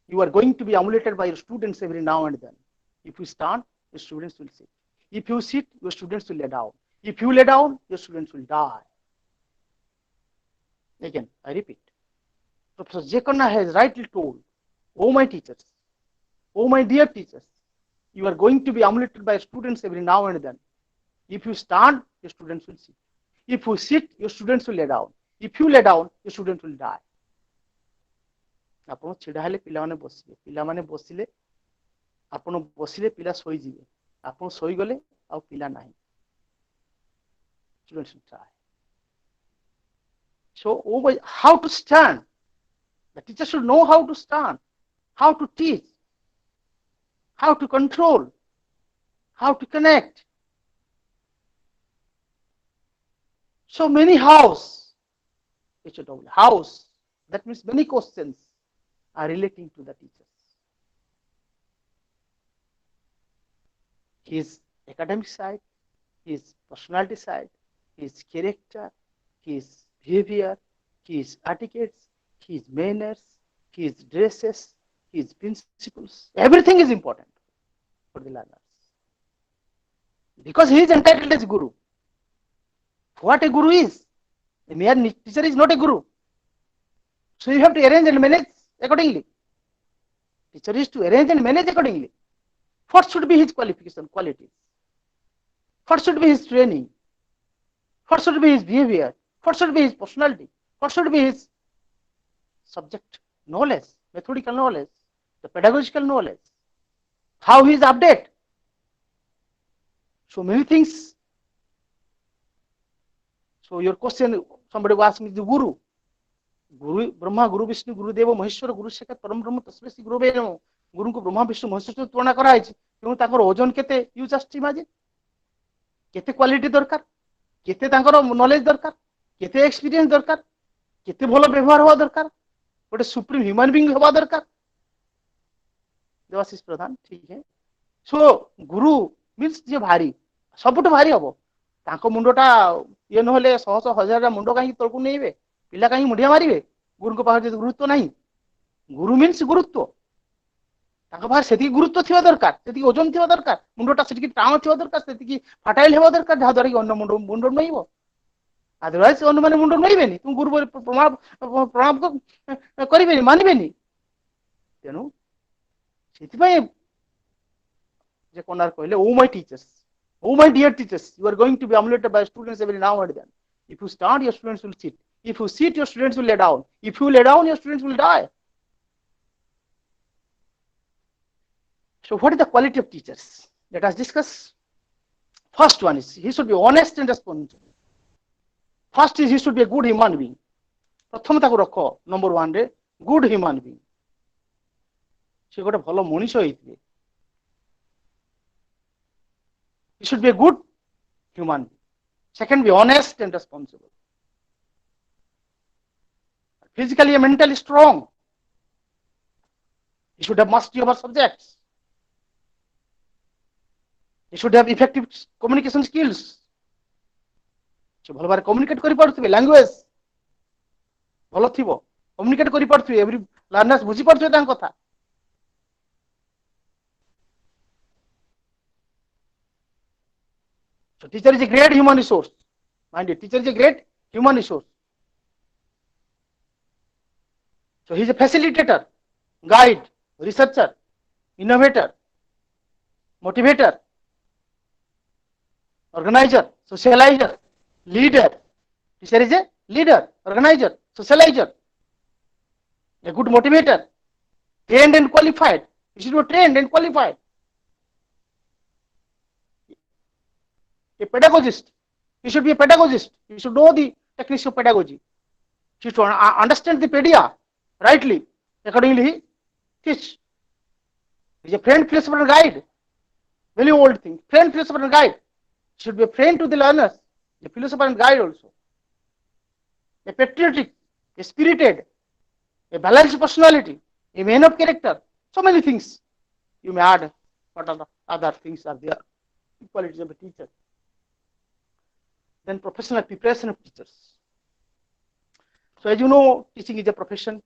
you are going to be emulated by your students every now and then. If you stand, your students will sit. If you sit, your students will lay down. If you lay down, your students will die. Again, I repeat. Professor Jekona has rightly told, oh my teachers, oh my dear teachers, you are going to be emulated by students every now and then. If you stand, your students will sit. If you sit, your students will lay down. If you lay down, your students will die. ଆପଣ ଛିଡ଼ା ହେଲେ ପିଲାମାନେ ବସିବେ, ପିଲାମାନେ ବସିଲେ ଆପଣ ବସିଲେ ପିଲା ଶୋଇଯିବେ, ଆପଣ ଶୋଇଗଲେ ଆଉ ପିଲା ନାହିଁ. Students will die. So how to stand? The teacher should know how to stand, how to teach, how to control, how to connect. So many house, that means many questions are relating to the teachers. His academic side, his personality side, his character, his behavior, his etiquettes, his manners, his dresses, his principles. Everything is important for the learners. Because he is entitled as guru. What a guru is. A mere teacher is not a guru. So you have to arrange and manage accordingly. Teacher is to arrange and manage accordingly. What should be his qualification, qualities? What should be his training? What should be his behavior? What should be his personality? What should be his subject knowledge, methodical knowledge, the pedagogical knowledge? How he is updated? So many things. So your question, somebody asked me, the guru. Guru Brahma, Guru Vishnu, Guru Deva, Maheshwara, Guru Shekhar, Param Brahma, Tasmai Shri Gurave Namo. Guru को ब्रह्मा विष्णु महेश्वर सहित तुलना कराଯାଇଛି ତେଣୁ ତାଙ୍କର ଓଜନ କେତେ you just imagine କେତେ quality ଦରକାର କେତେ ତାଙ୍କର ନଲେଜ ଦରକାର କେତେ ଏକ୍ସପିରିଏନ୍ସ ଦରକାର କେତେ ଭଲ ବ୍ୟବହାର ହବା ଦରକାର ଗୋଟେ ସୁପ୍ରିମ ହ୍ୟୁମାନ ବିଙ୍ଗ ହବା ଦରକାର ଦେବାଶିଷ ପ୍ରଧାନ ଠିକ है सो गुरु मीन्स जे भारी ସବୁଠୁ ଭାରି ହବ ତାଙ୍କ ମୁଣ୍ଡଟା ଇଏ ନହେଲେ ଶହ ଶହ ହଜାର ମୁଣ୍ଡ କାହିଁକି ତଳକୁ ନେଇବେ ପିଲା କାହିଁକି ମୁଣ୍ଡିଆ ମାରିବେ ଗୁରୁଙ୍କ ପାଖରେ ଯଦି ଗୁରୁତ୍ୱ ନାହିଁ ଗୁରୁ ମିନ୍ସ ଗୁରୁତ୍ୱ ତାଙ୍କ ପାଖରେ ସେତିକି ଗୁରୁତ୍ୱ ଥିବା ଦରକାର ସେତିକି ଓଜନ ଥିବା ଦରକାର ମୁଣ୍ଡଟା ସେତିକି ଟାଣ ଥିବା ଦରକାର ସେତିକି ଫାଟାଇଲ ହେବା ଦରକାର ଯାହା ଦ୍ୱାରା କି ଅନ୍ୟ ମୁଣ୍ଡ ନଇବ ଅଦରୱାଇଜ ଅନ୍ୟମାନେ ମୁଣ୍ଡ ନଇବେନି ତୁମ ଗୁରୁ ପ୍ରଣାମ କରିବେନି ମାନିବେନି ତେଣୁ ସେଥିପାଇଁ ଯେ କୋନାର କହିଲେ ଓ ମାଇ teachers oh my dear teachers you are going to be emulated by students every now and then if you stand your students will sit if you sit your students will lay down if you lay down your students will die. So what is the quality of teachers? Let us discuss. First one is he should be honest and responsible. First is he should be a good human being. प्रथम ताको रखो number 1 रे good human being. से गोटे भलो मनुष्य होइथिबे. He should be a good human being. Second, be honest and responsible. Physically and mentally strong. He should have mastery over subjects. He should have effective communication skills. से भलो बारे communicate करि पारथुबे language भलो थिबो कम्युनिकेट करि पारथुबे every learners बुझी पारथुबे तान कथा. So teacher is a great human resource. Mind you, teacher is a great human resource. So he is a facilitator, guide, researcher, innovator, motivator, organizer, socializer, leader. Teacher is a leader, organizer, socializer, a good motivator, trained and qualified. He should be trained and qualified. A pedagogist, he should be a pedagogist. He should know the techniques of pedagogy. He should understand the pedia rightly. Accordingly, he teach. He is a friend, philosopher, and guide. Very old thing. Friend, philosopher, and guide. He should be a friend to the learners, a philosopher and guide also. A patriotic, a spirited, a balanced personality, a man of character. So many things you may add. What other things are there? Qualities of a teacher. Then professional preparation of teachers. So as you know, teaching is a profession.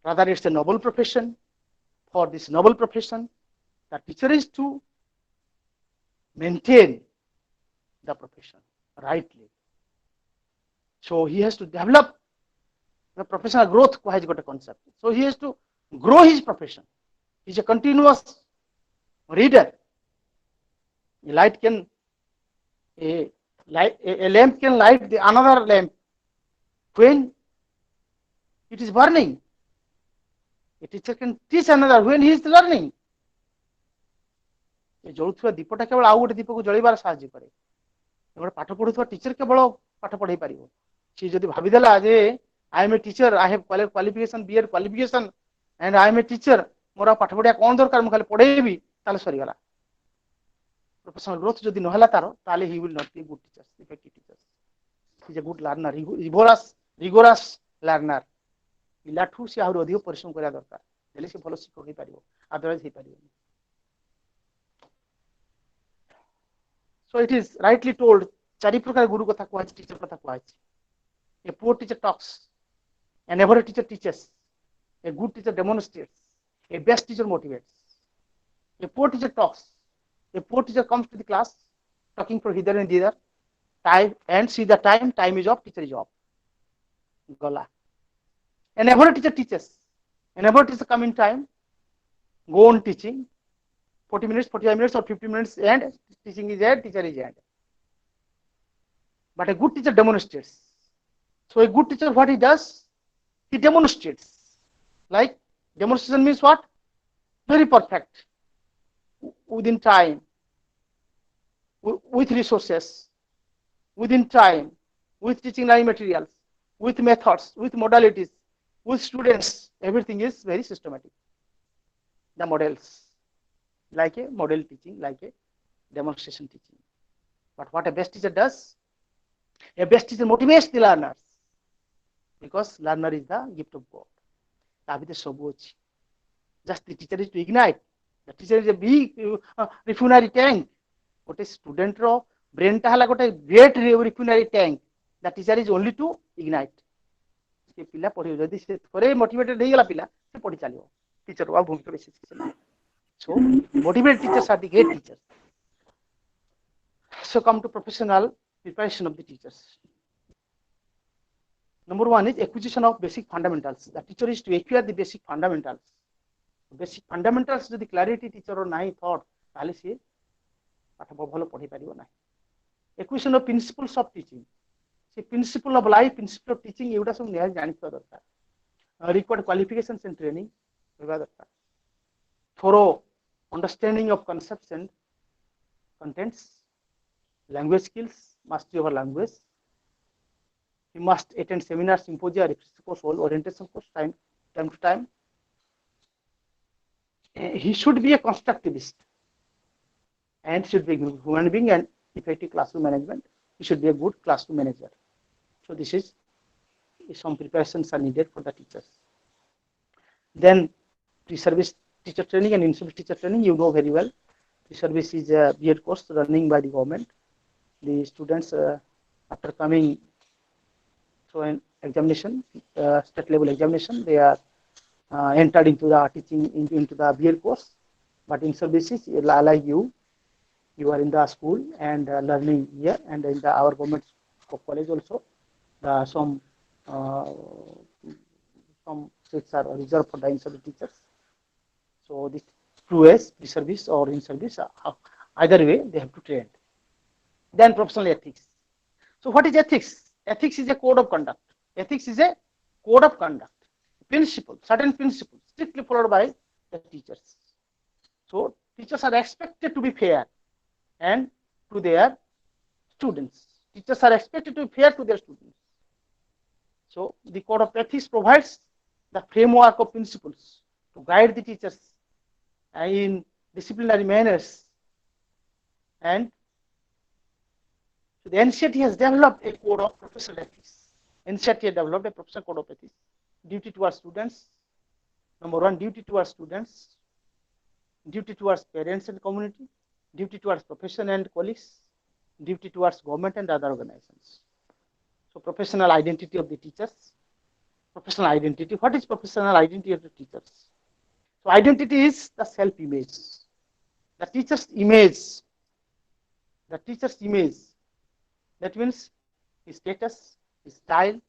Rather, it's a noble profession. For this noble profession, the teacher is to maintain the profession rightly. So he has to develop the professional growth has got a concept. So he has to grow his profession. He's a continuous reader. A light can a lamp can light the another lamp when it is burning. A teacher can teach another when he is learning. ଜଳୁଥିବା ଦୀପଟା କେବଳ ଆଉ ଗୋଟେ ଦୀପକୁ ଜଳିବାର ସାହାଯ୍ୟ କରେ। ଗୋଟେ ପାଠ ପଢୁଥିବା teacher କେବଳ ପାଠ ପଢେଇ ପାରିବ। ସେ ଯଦି ଭାବିଦେଲା ଯେ I am a teacher, I have qualification, BEd qualification, and I am a teacher, ମୋର ପାଠ ପଢିବା କଣ ଦରକାର, ମୁଁ ଖାଲି ପଢେଇବି, ତାହେଲେ ସରିଗଲା। Professional growth ଯଦି ନ ହେଲା ତାର, ତାହେଲେ he will not be a good teacher, effective teacher. He is a good learner, rigorous learner. ପିଲାଠୁ ସେ ଆହୁରି ଅଧିକ ପରିଶ୍ରମ କରିବା ଦରକାର, ହେଲେ ସେ ଭଲ ଶିକ୍ଷକ ହେଇପାରିବ, otherwise ହେଇପାରିବନି। So it is rightly told, ଚାରି ପ୍ରକାର ଗୁରୁ କଥା କୁହାଯାଇଛି, ଟିଚର କଥା କୁହାଯାଇଛି। A poor teacher talks, an average teacher teaches, a good teacher demonstrates, a best teacher motivates. A poor teacher talks, a poor teacher comes to the class talking for hither and thither, time and see the time is off, teacher is off. Gala. An average teacher teaches, an average teacher come in time, go on teaching, 40 minutes, 45 minutes or 50 minutes and teaching is end, teacher is end. But a good teacher demonstrates. So a good teacher, what he does, he demonstrates. Like demonstration means what? Very perfect, within time, with resources, within time, with teaching learning materials, with methods, with modalities, with students, everything is very systematic. The models, like a model teaching, like a demonstration teaching. But what a best teacher does, a best teacher motivates the learners, because learner is the gift of God. Just the teacher is to ignite. The teacher is a big refinery tank. What a student ro brain ta hala gote great refinery tank. The teacher is only to ignite. Se pila pori jodi se thore motivated hei gala pila se pori chalibo. Teacher wa bhumika beshi କିଛି. So motivated teachers are the great teachers. So come to professional preparation of the teachers. Number one is acquisition of basic fundamentals. The teacher is to acquire the basic fundamentals. Basic fundamentals যদি clarity teacher or ନାହିଁ thought, ତାହେଲେ ସେ ପାଠ ଭଲ ପଢେଇ ପାରିବ ନାହିଁ। Acquisition of principles of teaching. ସେ principle of life, principle of teaching ଏଗୁଡ଼ା ସବୁ ନିହାତି ଜାଣିଥିବା ଦରକାର। Required qualifications and training ରହିବା ଦରକାର। Thorough understanding of concepts and contents, language skills, mastery of language. He must attend seminars, symposia, refresher course, all orientation course, time to time. He should be a constructivist and should be a good human being and effective classroom management. He should be a good classroom manager. So this is some preparations are needed for the teachers. Then pre-service teacher training and in-service teacher training, you know very well. Pre-service is a BEd course running by the government. The students after coming through an examination, state level examination, they are entered into the teaching into the BEd course. But in services like you are in the school and learning here, and in our government college also, some seats are reserved for the in-service teachers. So this 2S, pre-service or in-service, either way they have to train. Then professional ethics. So what is ethics? Ethics is a code of conduct. Ethics is a code of conduct. Principle, certain principles strictly followed by the teachers. So teachers are expected to be fair and to their students. Teachers are expected to be fair to their students. So the code of ethics provides the framework of principles to guide the teachers in disciplinary manners. And so the NCERT has developed a code of professional ethics. NCERT has developed a professional code of ethics. Duty towards students. Number one, duty towards students. Duty towards parents and community. Duty towards profession and colleagues. Duty towards government and other organizations. So professional identity of the teachers. Professional identity. What is professional identity of the teachers? So identity is the self-image. The teacher's image. The teacher's image. That means his status, his style,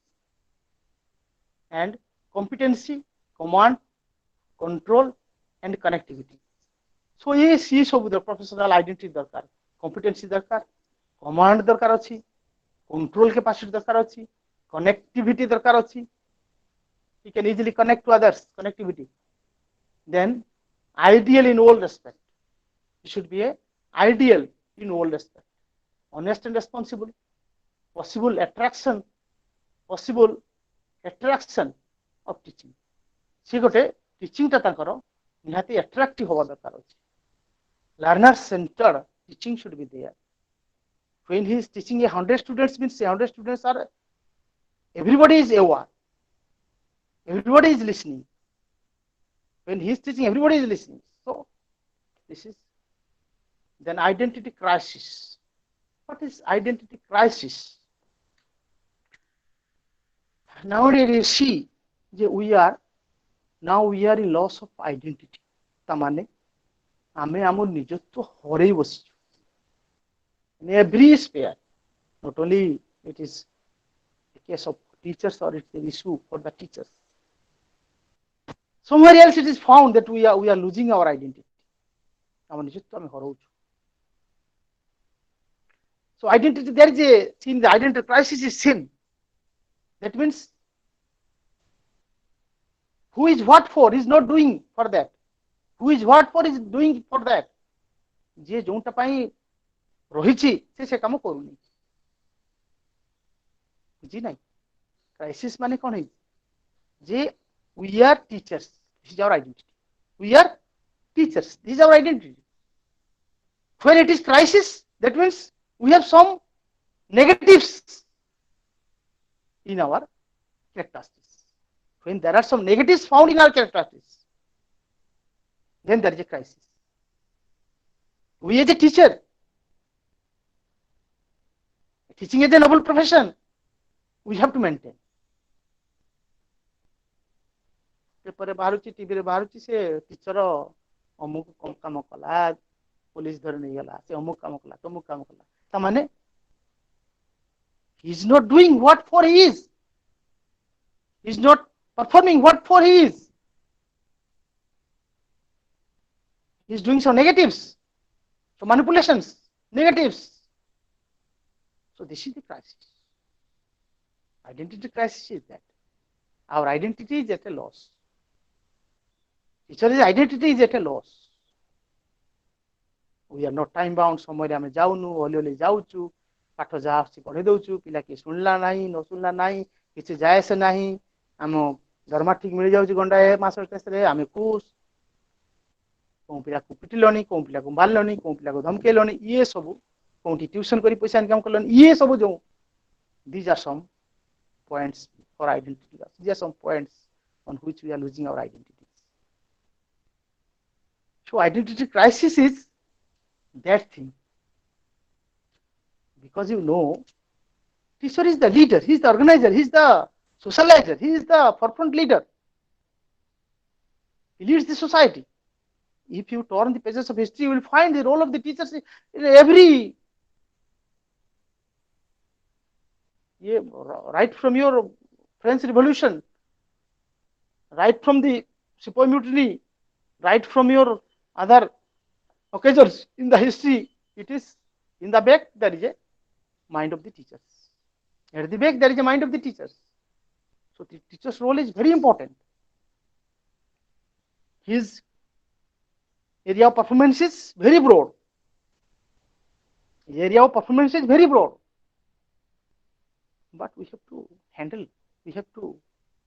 and competency, command, control, and connectivity. So ये सब professional identity दरकार, competency दरकार, command दरकार अच्छी, control capacity दरकार अच्छी, connectivity दरकार अच्छी. He can easily connect to others, connectivity. Then ideal in all respect. He should be a ideal in all respect. Honest and responsible. Possible attraction of teaching. See gote teaching ta tankaro nihati attractive hoba darkar अछि. Learner centered teaching should be there. When he is teaching 100 students, means 100 students are, everybody is aware, everybody is listening. When he is teaching, everybody is listening. So this is then identity crisis. What is identity crisis? Nowadays you see we are in loss of identity. Tamane ame amor nijotto horei bosichu. In every sphere, not only it is a case of teachers or it's an issue for the teachers. Somewhere else it is found that we are losing our identity. So identity, there is a sin, the identity crisis is sin. That means who is what for is not doing for that. Who is what for is doing for that. Je jonta pai rohichi se kamo koruni. Buझी नहीं. Crisis माने कौन है? जे we are teachers. This is our identity. We are teachers. This is our identity. When it is crisis, that means we have some negatives in our characteristics. When there are some negatives found in our characteristics, then there is a crisis. We as a teacher, teaching is a noble profession, we have to maintain. Paper बाहरुची TV रे बाहरुची से teacher अमुक काम कला police धर नहीं गला से अमुक काम कला तमुक काम कला ता माने he is not doing what for he is not performing what for he is doing some negatives, so manipulations, negatives. So this is the crisis. Identity crisis is that our identity is at a loss. Teacher's identity is at a loss. We are not time bound. Somewhere आमे जाऊनु ओले जाऊचु पाठ जा आसी पढे दउचु पिला के सुनला नाही न सुनला नाही किछ जाय से नाही आम दरमा ठीक मिल जाउचु गंडा ए मास्टर टेस्ट रे आमे खुश को पिला को पिटिलोनी को पिला को मारलोनी को पिला को धमकेलोनी ये सब कोठी ट्यूशन करी पैसा इनकम करलोनी ये सब जो these are some points for identity. These are some points on which we are losing our identity. So identity crisis is that thing. Because you know, teacher is the leader, he is the organizer, he is the socializer, he is the forefront leader. He leads the society. If you turn the pages of history, you will find the role of the teachers in every, right from your French Revolution, right from the Sepoy Mutiny, right from your other occasions in the history, it is in the back there is a mind of the teachers. At the back there is a mind of the teachers. So the teacher's role is very important. His area of performance is very broad. The area of performance is very broad, but we have to handle, we have to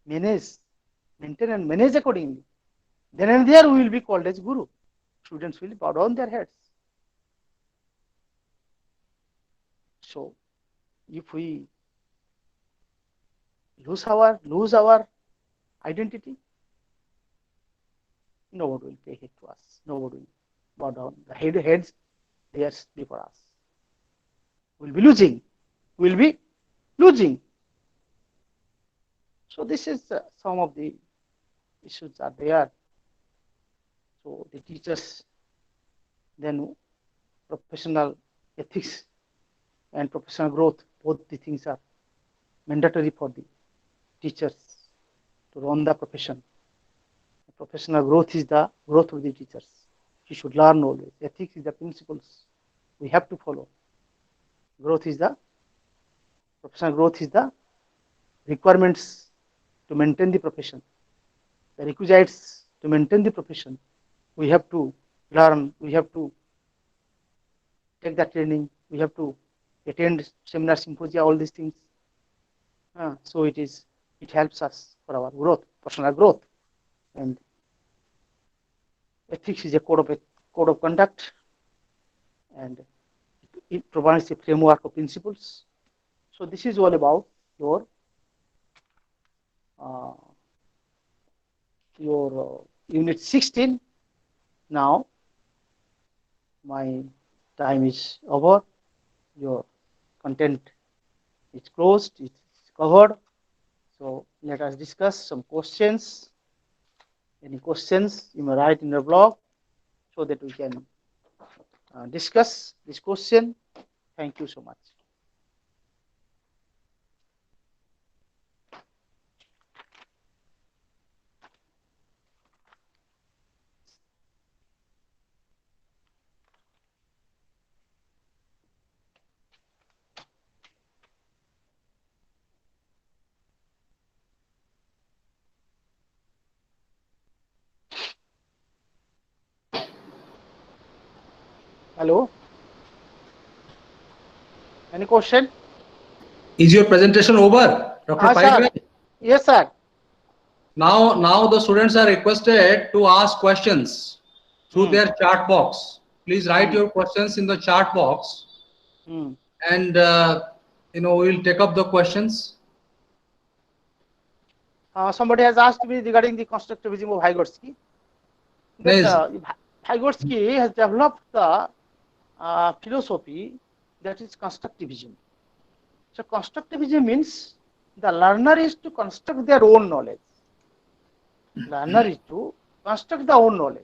manage, maintain and manage accordingly. Then and there we will be called as guru. Students will bow down their heads. So if we lose our identity, nobody will pay heed to us. Nobody will bow down. The heads there before us. We'll be losing. We'll be losing. So this is some of the issues are there. So the teachers, then professional ethics and professional growth, both the things are mandatory for the teachers to run the profession. Professional growth is the growth of the teachers. You should learn always. Ethics is the principles we have to follow. Growth is the professional growth is the requirements to maintain the profession. The requisites to maintain the profession. We have to learn. We have to take the training. We have to attend seminar, symposia, all these things. So it helps us for our growth, personal growth, and ethics is a code of conduct, and it provides a framework of principles. So this is all about uh, your unit 16. Now my time is over. Your content is closed. It's covered. So let us discuss some questions. Any questions you may write in your blog so that we can discuss this question. Thank you so much. Hello? Any question? Is your presentation over, Dr. Sir. Pai? Yes, sir. Now the students are requested to ask questions through their chat box. Please write your questions in the chat box, and we'll take up the questions. Somebody has asked me regarding the constructivism of Vygotsky. That Vygotsky has developed the philosophy that is constructivism. So constructivism means the learner is to construct their own knowledge. Learner is to construct the own knowledge.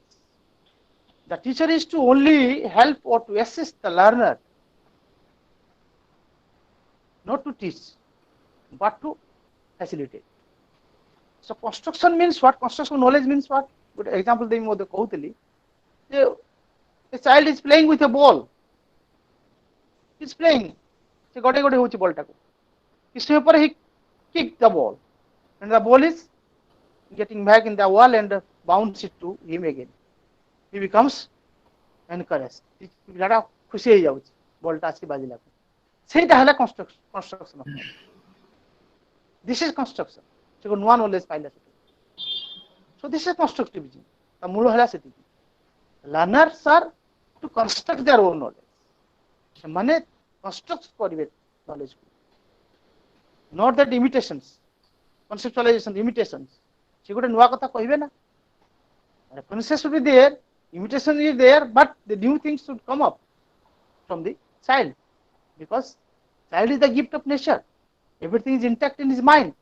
The teacher is to only help or to assist the learner, not to teach, but to facilitate. So construction means what? Construction knowledge means what? Good example ଦେବି ମଧ୍ୟ କହୁଥିଲି ଯେ a child is playing with a ball. He is playing. ସେ ଗଡ଼େଇ ଗଡ଼େଇ ହେଉଛି ବଲଟାକୁ. କିଛି ସମୟ ପରେ he kicked the ball, and the ball is getting back in the wall and bounce it to him again. He becomes encouraged. ପିଲାଟା ଖୁସି ହେଇଯାଉଛି ବଲଟା ଆସିକି ବାଜିଲାକୁ. ସେଇଟା ହେଲା construction of knowledge. This is construction. ସେ ନୂଆ knowledge ପାଇଲା ସେଠି. So this is constructivism. ତା ମୂଳ ହେଲା ସେତିକି. Learners are to construct their own knowledge. ସେମାନେ construct କରିବେ knowledge କୁ. Not that imitations, conceptualization, imitations. ସେ ଗୋଟେ ନୂଆ କଥା କହିବେ ନା. References should be there, imitation is there, but the new things should come up from the child, because child is the gift of nature. Everything is intact in his mind.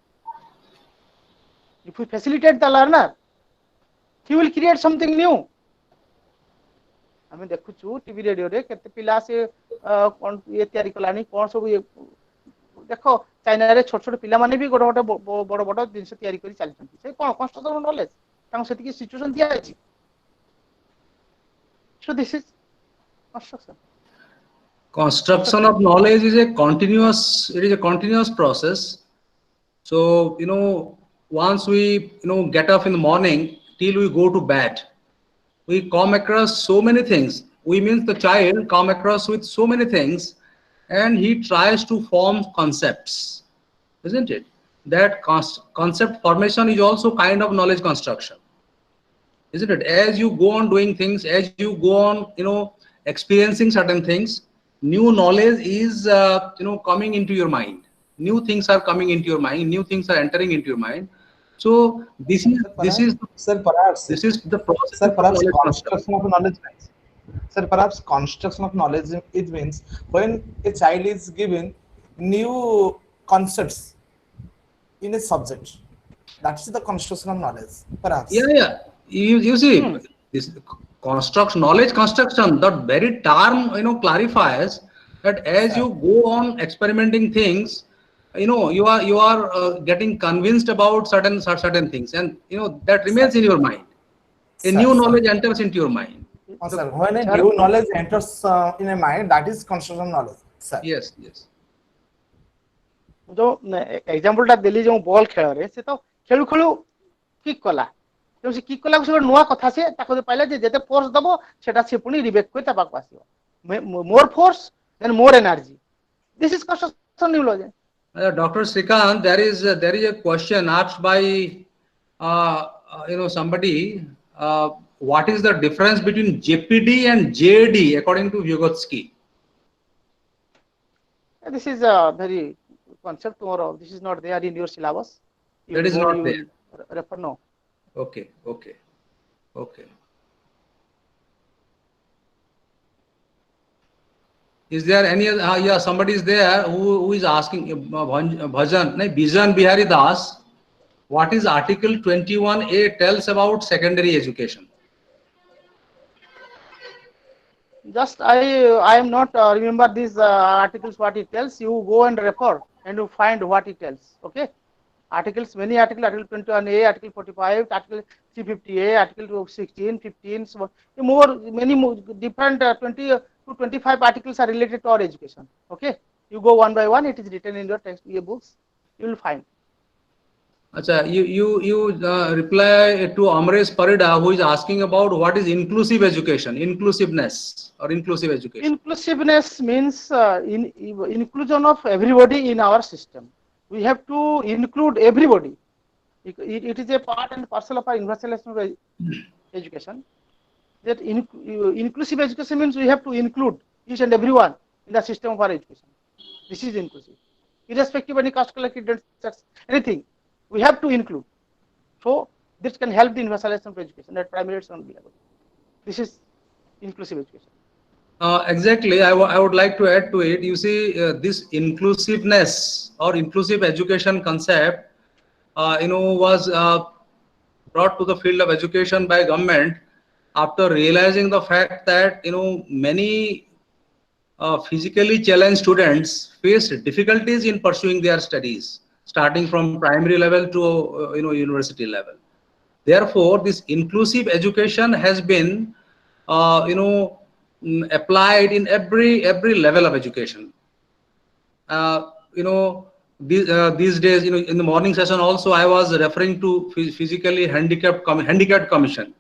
If we facilitate the learner, he will create something new. ଆମେ ଦେଖୁଛୁ TV ରେଡିଓରେ କେତେ ପିଲା ସେ କଣ ଇଏ ତିଆରି କଲାଣି କଣ ସବୁ ଦେଖ ଚାଇନାରେ ଛୋଟ ଛୋଟ ପିଲାମାନେ ବି ଗୋଟେ ଗୋଟେ ବଡ ବଡ ଜିନିଷ ତିଆରି କରି ଚାଲିଛନ୍ତି. ସେ କଣ କନଷ୍ଟ୍ରକ୍ସନ ନଲେଜ ତାଙ୍କୁ ସେତିକି ସିଚୁଏସନ ଦିଆଯାଇଛି. So this is construction. Construction of knowledge is a continuous process. So once we get up in the morning till we go to bed, we come across so many things. we means the child come across with so many things, and he tries to form concepts, isn't it? That concept formation is also kind of knowledge construction, isn't it? As you go on doing things, as you go on, experiencing certain things, new knowledge is, coming into your mind. New things are coming into your mind. New things are entering into your mind. So this is this is Sir, perhaps, this is the sir, process of perhaps knowledge construction. construction of knowledge means, sir, perhaps construction of knowledge it means when a child is given new concepts in a subject. That is the construction of knowledge, Yeah, perhaps. yeah. You see, Hmm. this construction, knowledge construction, that very term, clarifies that as Sir, you go on experimenting things, you are getting convinced about certain things, and that sir, remains in your mind. A sir, new sir. knowledge enters into your mind. The Sir, when a Sir, new knowledge enters in a mind, that is construction of knowledge, sir. yes, yes. जो example टा देली जो ball खेल रे से तो खेलु खेलु kick कला जो से किक कला से नुआ कथा से ताको पाइला जे जेते फोर्स दबो सेटा से पुनी रिबेक को ता पाक आसीबो more force then more energy this is construction neurology Dr. Srikant, there is a question asked by somebody. What is the difference between JPD and JD according to Vygotsky? This is a very concept or this is not there in your syllabus you That will is go not you there. will refer no Okay, okay, okay. Is there any other? Yeah, somebody is there who is asking Bhajan, no, Bijan Bihari Das. What is Article 21A tells about secondary education? just I am not remember these articles what it tells you go and refer and you find what it tells okay articles many article article 21a article 45 article 350a article 16 15 so more many more different 20 to 25 articles are related to our education okay you go one by one it is written in your text books you will find Acha, you reply to Amresh Parida, who is asking about what is inclusive education, inclusiveness or inclusive education. inclusiveness means inclusion of everybody in our system we have to include everybody it is a part and parcel of our universal education that inclusive education means we have to include each and everyone in the system of our education. This is inclusive. Irrespective of any caste, color, creed, sex, anything, we have to include. So this can help the universalization of education at primary and secondary level. This is inclusive education. Exactly, I would like to add to it. You see, this inclusiveness or inclusive education concept, was brought to the field of education by government after realizing the fact that many physically challenged students face difficulties in pursuing their studies, starting from primary level to university level. Therefore, this inclusive education has been applied in every level of education. Uh, you know, these days, in the morning session also, I was referring to physically handicapped commission,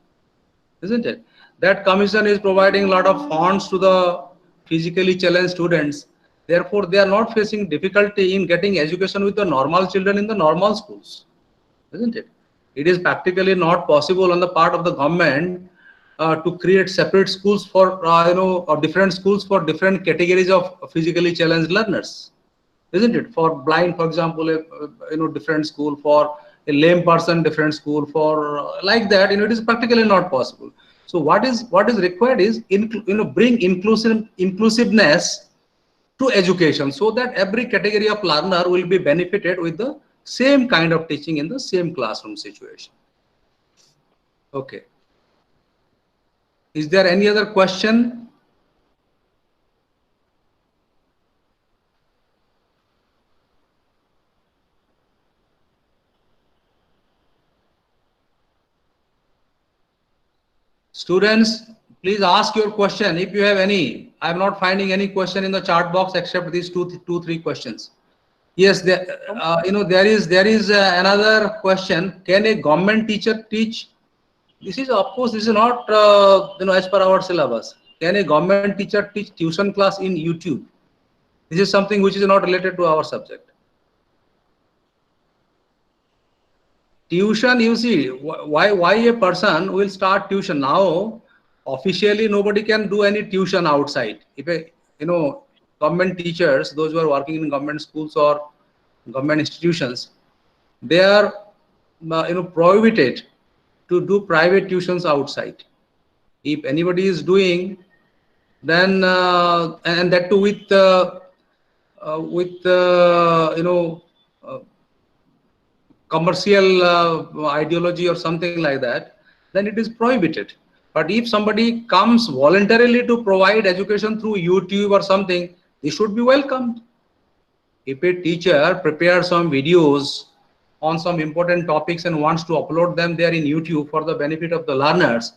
isn't it? That commission is providing a lot of funds to the physically challenged students. Therefore, they are not facing difficulty in getting education with the normal children in the normal schools, isn't it? It is practically not possible on the part of the government to create separate schools for or different schools for different categories of physically challenged learners, isn't it? For blind, for example, different school; for a lame person, different school; for like that, it is practically not possible. So what is required is bring inclusiveness to education so that every category of learner will be benefited with the same kind of teaching in the same classroom situation. Okay. Is there any other question? Students, please ask your question if you have any. I'm not finding any question in the chat box except these three questions. Yes, there is another question. Can a government teacher teach? This is, of course, this is not as per our syllabus. can a government teacher teach tuition class in YouTube? This is something which is not related to our subject. Tuition, you see, why a person will start tuition now? Officially, nobody can do any tuition outside. If a, government teachers, those who are working in government schools or government institutions, they are prohibited to do private tuitions outside. If anybody is doing, then and that too with commercial ideology or something like that, then it is prohibited. But if somebody comes voluntarily to provide education through YouTube or something, they should be welcomed. If a teacher prepares some videos on some important topics and wants to upload them there in YouTube for the benefit of the learners,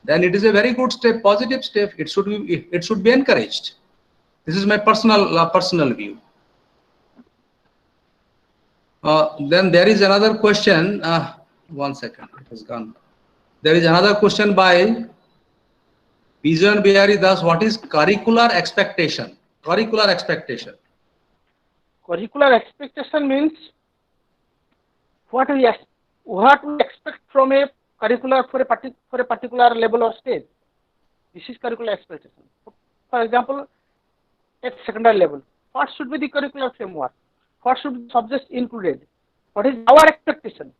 then it is a very good step, positive step. It should be encouraged. This is my personal view. Then there is another question. One second, it has gone. There is another question by Bijan Bihari Das. What is curricular expectation? Curricular expectation. Curricular expectation means what we expect from a curricular for a particular level or stage. This is curricular expectation. For example, at secondary level, what should be the curricular framework? What should be subjects included? What is our expectation?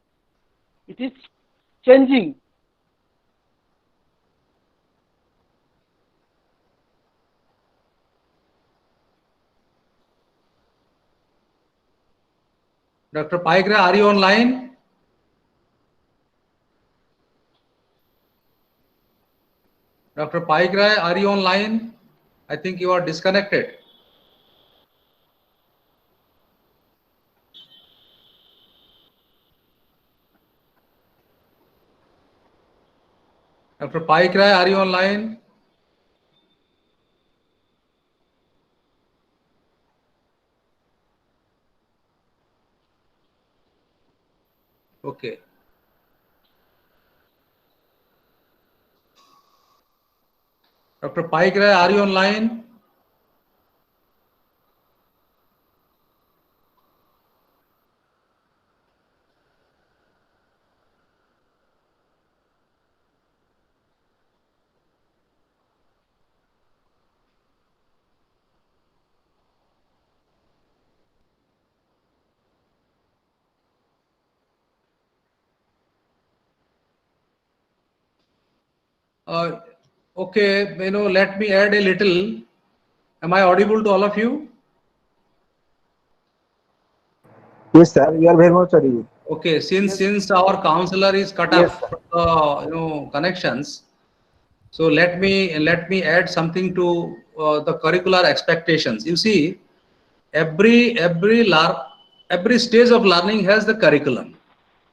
It is changing. Dr. Paigra, are you online? Dr. Paigra, are you online? I think you are disconnected. Dr. Paigra, are you online? Okay. Dr. Paigra, are you online? Okay, let me add a little. Am I audible to all of you? Yes, sir. You are very much audible. Okay, since our counselor is cut Yes, off connections, so let me add something to the curricular expectations. You see, every stage of learning has the curriculum,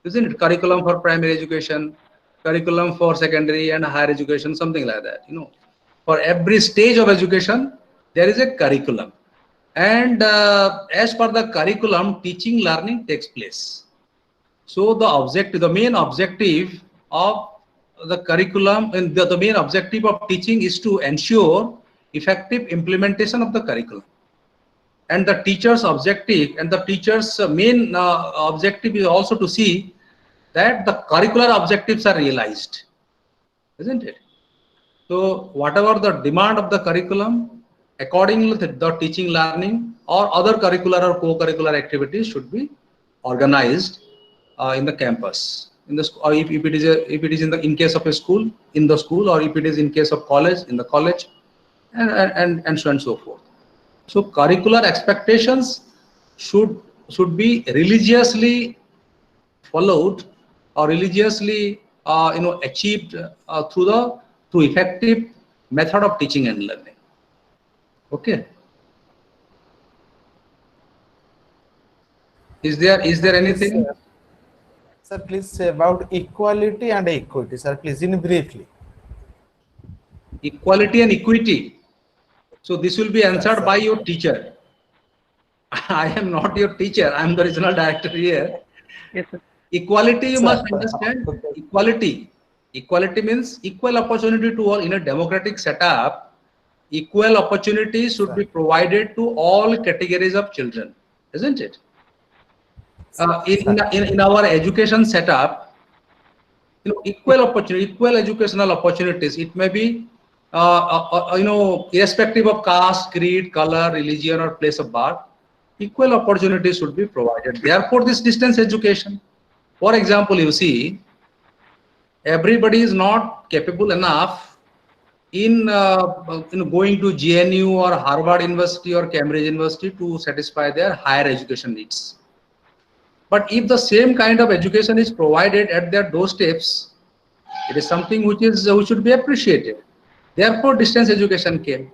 isn't it? Curriculum for primary education, curriculum for secondary and higher education, something like that. For every stage of education, there is a curriculum, and as per the curriculum, teaching learning takes place. So the main objective of the curriculum and the main objective of teaching is to ensure effective implementation of the curriculum. And the teacher's objective and the teacher's main objective is also to see that the curricular objectives are realized, isn't it? So whatever the demand of the curriculum, accordingly the teaching learning or other curricular or co-curricular activities should be organized in the campus, in the or if it is in case of a school, in the school, or if it is in case of college, in the college, and so on and so forth. So curricular expectations should be religiously followed or religiously achieved through effective method of teaching and learning. Okay. Is there anything? Sir, please say about equality and equity, sir, please, in briefly. Equality and equity. So this will be answered sir. by your teacher. I am not your teacher. I am the regional director here. Yes, sir. Equality, you Sir. must understand. Equality means equal opportunity to all in a democratic setup. Equal opportunities should be provided to all categories of children, isn't it? In our education setup, equal opportunity, equal educational opportunities. It may be, irrespective of caste, creed, color, religion, or place of birth, equal opportunities should be provided. Therefore, this distance education. For example, you see, everybody is not capable enough in going to GNU or Harvard University or Cambridge University to satisfy their higher education needs. But if the same kind of education is provided at their doorsteps, it is something which should be appreciated. Therefore, distance education came.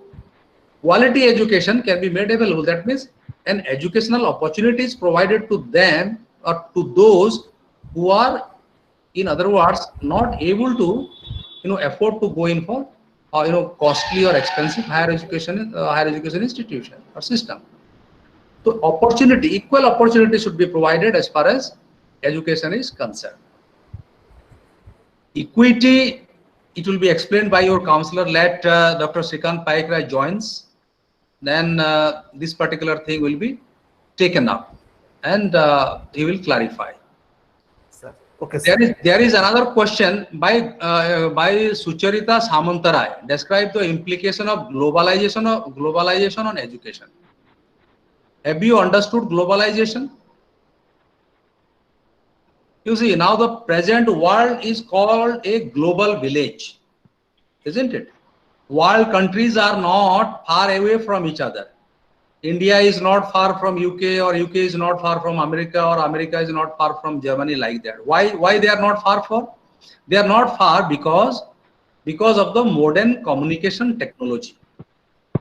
Quality education can be made available. That means an educational opportunity is provided to them or to those who are, in other words, not able to, afford to go in for, costly or expensive higher education institution or system. So opportunity, equal opportunity should be provided as far as education is concerned. Equity, it will be explained by your counselor. Let Dr. Srikant Paikra joins. Then this particular thing will be taken up and he will clarify. Sir. Okay, sir. There is another question by Sucharita Samantarai. Describe the implication of globalization on education. Have you understood globalization? You see, now the present world is called a global village, isn't it? World countries are not far away from each other. India is not far from UK, or UK is not far from America, or America is not far from Germany, like that. Why they are not far from? They are not far because of the modern communication technology.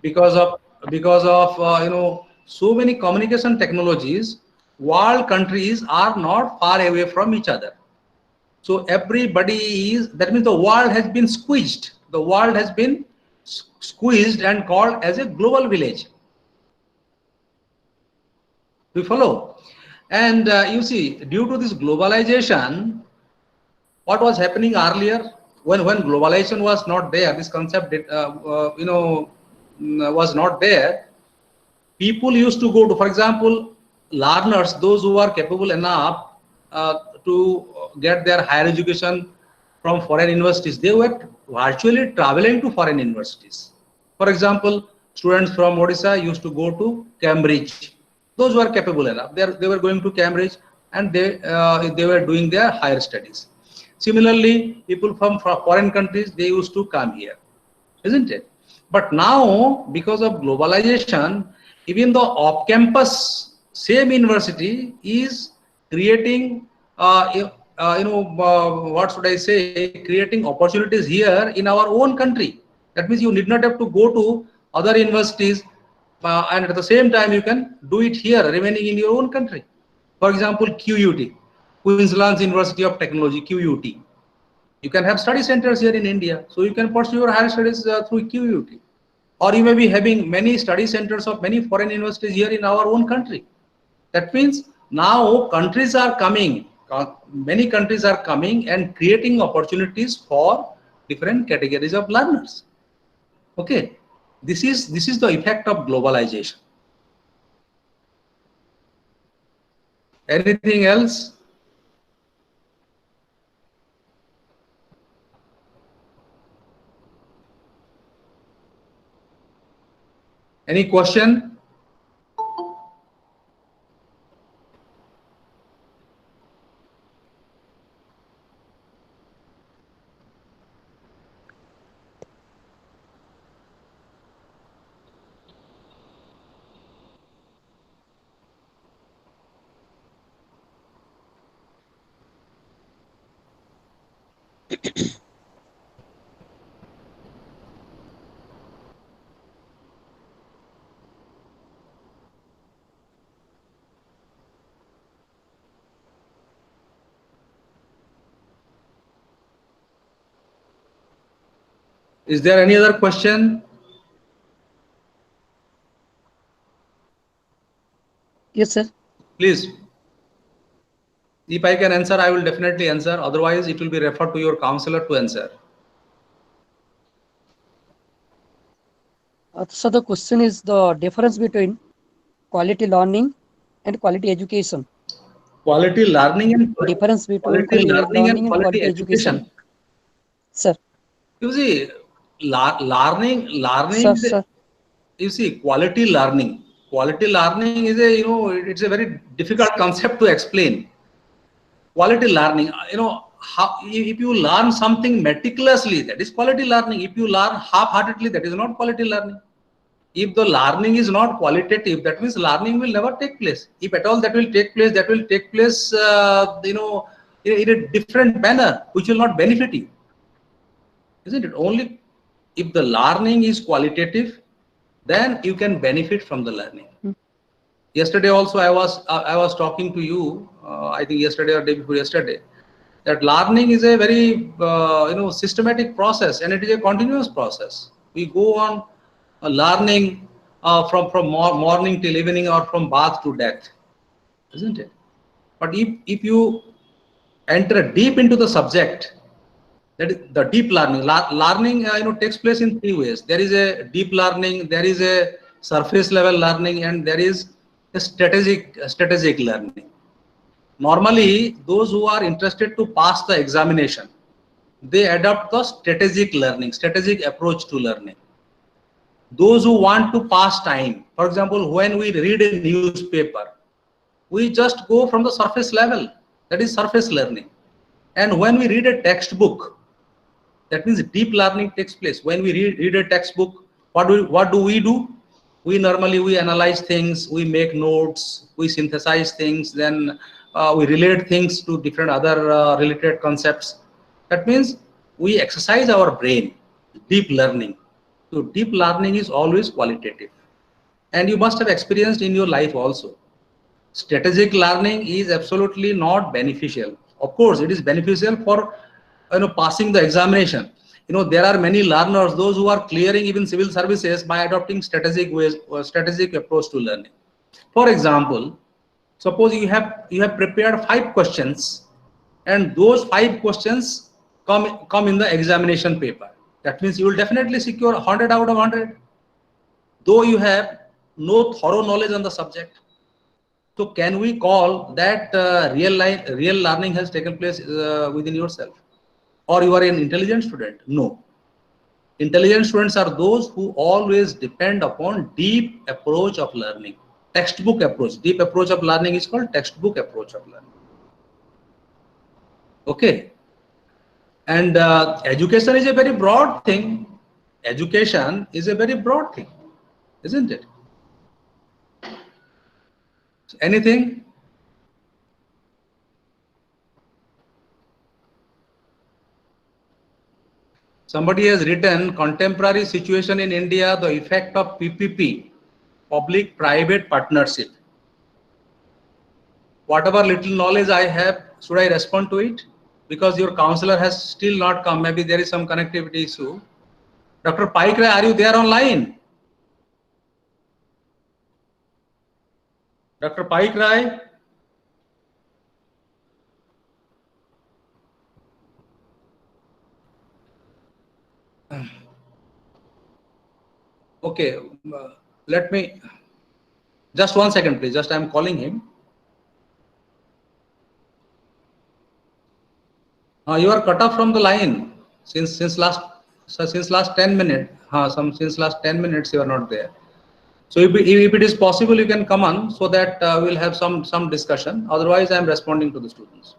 Because of so many communication technologies, world countries are not far away from each other. So everybody is, that means the world has been squeezed. The world has been squeezed and called as a global village. We follow? And you see, due to this globalization, what was happening earlier, when globalization was not there, this concept was not there, people used to go to, for example, learners, those who are capable enough to get their higher education from foreign universities, they were virtually traveling to foreign universities. For example, students from Odisha used to go to Cambridge. Those who are capable enough, they were going to Cambridge and they were doing their higher studies. Similarly, people from foreign countries, they used to come here, isn't it? But now, because of globalization, even the off-campus same university is creating, what should I say, creating opportunities here in our own country. That means you need not have to go to other universities, and at the same time you can do it here, remaining in your own country. For example, QUT, Queensland University of Technology, QUT. You can have study centers here in India, so you can pursue your higher studies through QUT. Or you may be having many study centers of many foreign universities here in our own country. That means now countries are coming, many countries are coming and creating opportunities for different categories of learners. Okay, this is the effect of globalization. Anything else? Any question? Is there any other question? Yes, sir. Please. If I can answer, I will definitely answer. Otherwise, it will be referred to your counselor to answer. So the question is the difference between quality learning and quality education. Quality learning and Difference between quality quality learning and learning and quality quality education. education. Sir, You see, learning. sir. You see, quality learning. Quality learning is a, it's a very difficult concept to explain. Quality learning, how if you learn something meticulously, that is quality learning. If you learn half-heartedly, that is not quality learning. If the learning is not qualitative, that means learning will never take place. If at all that will take place, that will take place, in a different manner, which will not benefit you, isn't it? Only if the learning is qualitative, then you can benefit from the learning. Yesterday also I was talking to you, I think yesterday or day before yesterday, that learning is a very systematic process, and it is a continuous process. We go on learning from morning till evening, or from birth to death, isn't it? But if you enter deep into the subject, that is the deep learning. Learning takes place in three ways. There is a deep learning, there is a surface level learning, and there is a strategic learning. Normally, those who are interested to pass the examination, they adopt the strategic approach to learning. Those who want to pass time, for example, when we read a newspaper, we just go from the surface level, that is surface learning. And when we read a textbook, that means deep learning takes place. When we read a textbook, what do? We analyze things, we make notes, we synthesize things, then we relate things to different other related concepts. That means we exercise our brain. Deep learning. So deep learning is always qualitative, and you must have experienced in your life also. Strategic learning is absolutely not beneficial. Of course, it is beneficial for passing the examination. There are many learners, those who are clearing even civil services by adopting strategic ways or strategic approach to learning. For example, suppose you have prepared 5 questions, and those 5 questions come in the examination paper. That means you will definitely secure 100 out of 100, though you have no thorough knowledge on the subject. So can we call that real learning has taken place within yourself, or you are an intelligent student? No. Intelligent students are those who always depend upon deep approach of learning. Textbook approach. Deep approach of learning is called textbook approach of learning. Okay. And education is a very broad thing. Education is a very broad thing, isn't it? Anything? Somebody has written contemporary situation in India, the effect of PPP, public-private partnership. Whatever little knowledge I have, should I respond to it? Because your counselor has still not come. Maybe there is some connectivity issue. Dr. Paikre, are you there online? Dr. Paikre? Okay, let me, just 1 second, please. Just I'm calling him. You are cut off from the line since last 10 minutes. Since last 10 minutes you are not there. So if it is possible, you can come on, so that we'll have some discussion. Otherwise, I am responding to the students.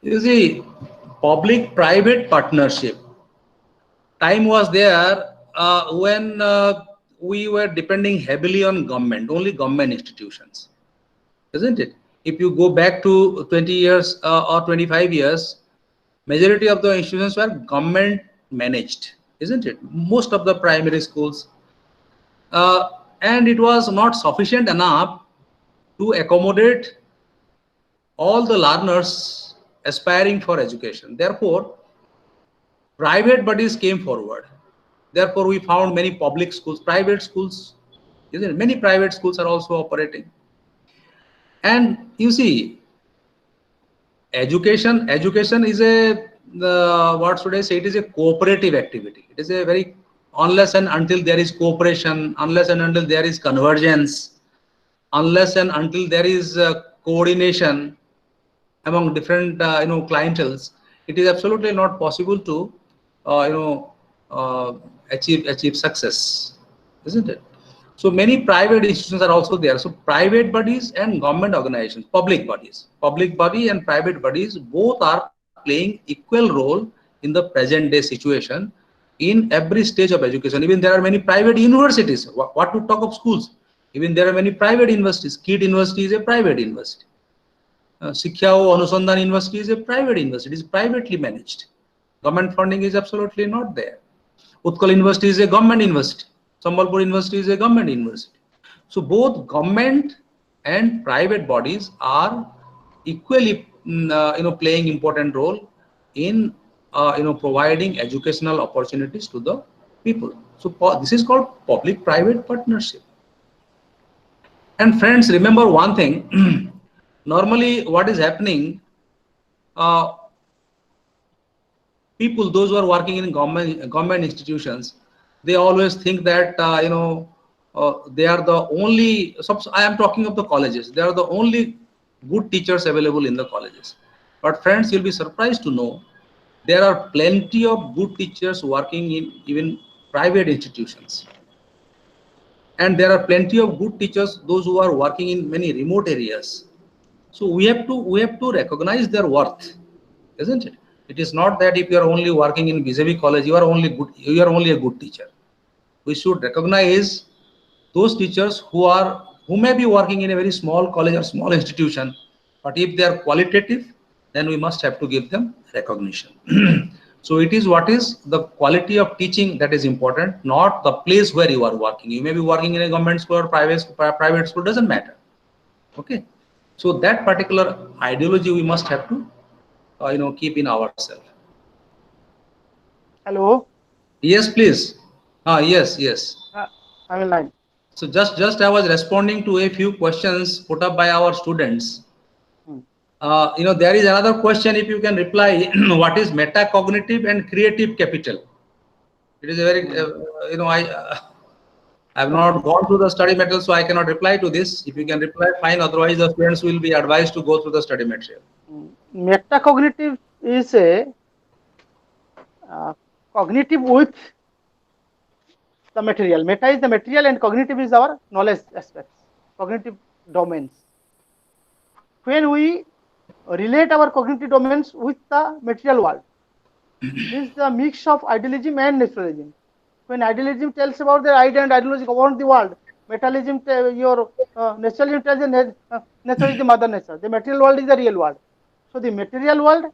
You see, public-private partnership. Time was there when we were depending heavily on government, only government institutions, isn't it? If you go back to 20 years or 25 years, majority of the institutions were government managed, isn't it? Most of the primary schools, and it was not sufficient enough to accommodate all the learners aspiring for education. Therefore, private bodies came forward. Therefore, we found many public schools, private schools, isn't it? Many private schools are also operating. And you see, education is a, what should I say, it is a cooperative activity. It is a very unless and until there is cooperation, unless and until there is convergence, unless and until there is coordination among different clienteles, it is absolutely not possible to uh, you know uh, achieve success, isn't it? So many private institutions are also there. So private bodies and government organizations, public body and private bodies, both are playing equal role in the present day situation in every stage of education. Even there are many private universities. What to talk of schools? Even there are many private universities. KIT University is a private university. Shiksha Anusandhan University is a private university. It is privately managed. Government funding is absolutely not there. Utkal University is a government university. Sambalpur University is a government university. So both government and private bodies are equally, playing important role in, providing educational opportunities to the people. So this is called public-private partnership. And friends, remember one thing. Normally, what is happening? Uh, People, those who are working in government institutions, they always think that they are the only. I am talking of the colleges. They are the only good teachers available in the colleges. But friends, you'll be surprised to know there are plenty of good teachers working in even private institutions, and there are plenty of good teachers those who are working in many remote areas. So we have to recognize their worth, isn't it? It is not that if you are only working in BJP college, you are only good. You are only a good teacher. We should recognize those teachers who may be working in a very small college or small institution, but if they are qualitative, then we must have to give them recognition. So it is what is the quality of teaching that is important, not the place where you are working. You may be working in a government school or private school, doesn't matter. Okay. So that particular ideology we must have to keep in ourselves. Hello. Yes, please. Yes, yes. I'm in line. So just I was responding to a few questions put up by our students. Hmm. There is another question. If you can reply, what is metacognitive and creative capital? It is a very I have not gone through the study material, so I cannot reply to this. If you can reply, fine. Otherwise, the students will be advised to go through the study material. Metacognitive is a cognitive with the material. Meta is the material and cognitive is our knowledge aspects, cognitive domains. When we relate our cognitive domains with the material world, means the mix of idealism and naturalism. When idealism tells about the idea and ideology about the world, materialism, your naturalism tells the nature is the mother nature. The material world is the real world. So the material world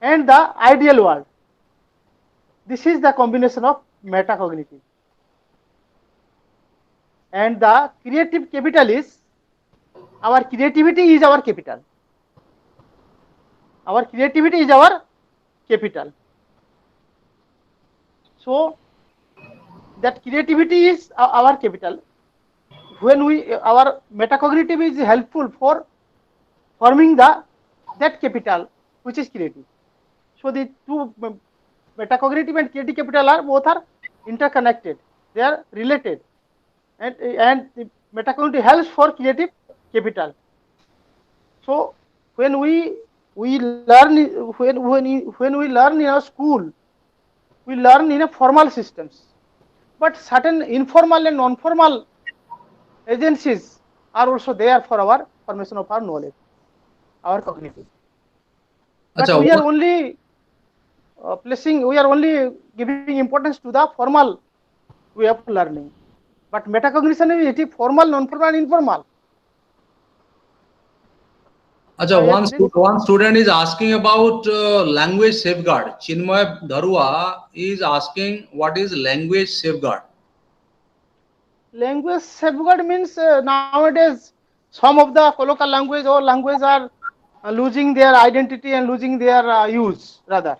and the ideal world. This is the combination of metacognitive. And the creative capital is our creativity is our capital. Our creativity is our capital. So that creativity is our capital. When our metacognitive is helpful for forming that capital which is creative. So the two metacognitive and creative capital are interconnected. They are related, and the metacognitive helps for creative capital. So when we learn when we learn in a school, we learn in a formal systems, but certain informal and non-formal agencies are also there for our formation of our knowledge, our cognitive. But Acha, we are only we are only giving importance to the formal way of learning. But metacognition is it formal, non-formal, and informal. Acha, Yes, please. one student is asking about language safeguard. Chinmay Dharua is asking what is language safeguard. Language safeguard means nowadays some of the colloquial language or language are losing their identity and losing their use rather.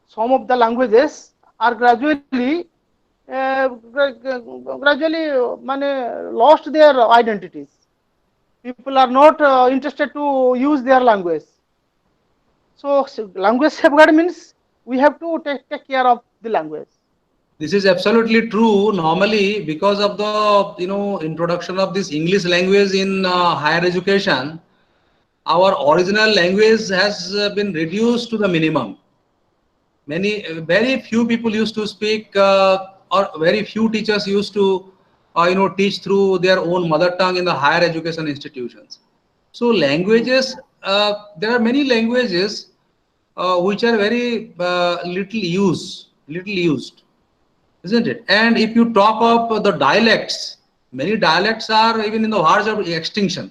Some of the languages are gradually lost their identities. People are not interested to use their language. So language safeguard means we have to take care of the language. This is absolutely true. Normally, because of the introduction of this English language in higher education, our original language has been reduced to the minimum. Very few people used to speak, or very few teachers used to, teach through their own mother tongue in the higher education institutions. So languages, there are many languages which are very little used, isn't it? And if you talk of the dialects, many dialects are even in the verge of extinction.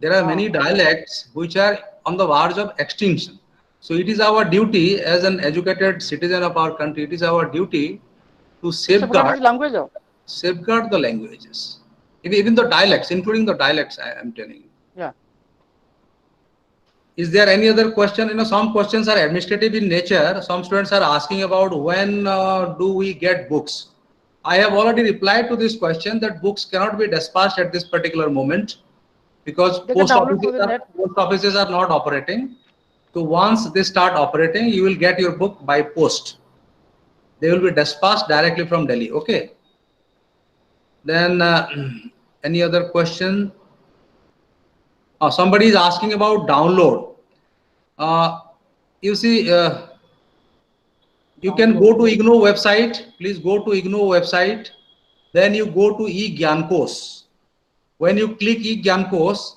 There are many dialects which are on the verge of extinction. So it is our duty as an educated citizen of our country, it is our duty to language. safeguard the languages. Even the dialects, including the dialects, I am telling you. Yeah. Is there any other question? Some questions are administrative in nature. Some students are asking about when do we get books. I have already replied to this question that books cannot be dispatched at this particular moment because post offices are not operating. So once they start operating, you will get your book by post. They will be dispatched directly from Delhi. Okay. Then any other question? Somebody is asking about download. You see, you can go to IGNOU website. Please go to IGNOU website. Then you go to eGyankos. When you click eGyankos,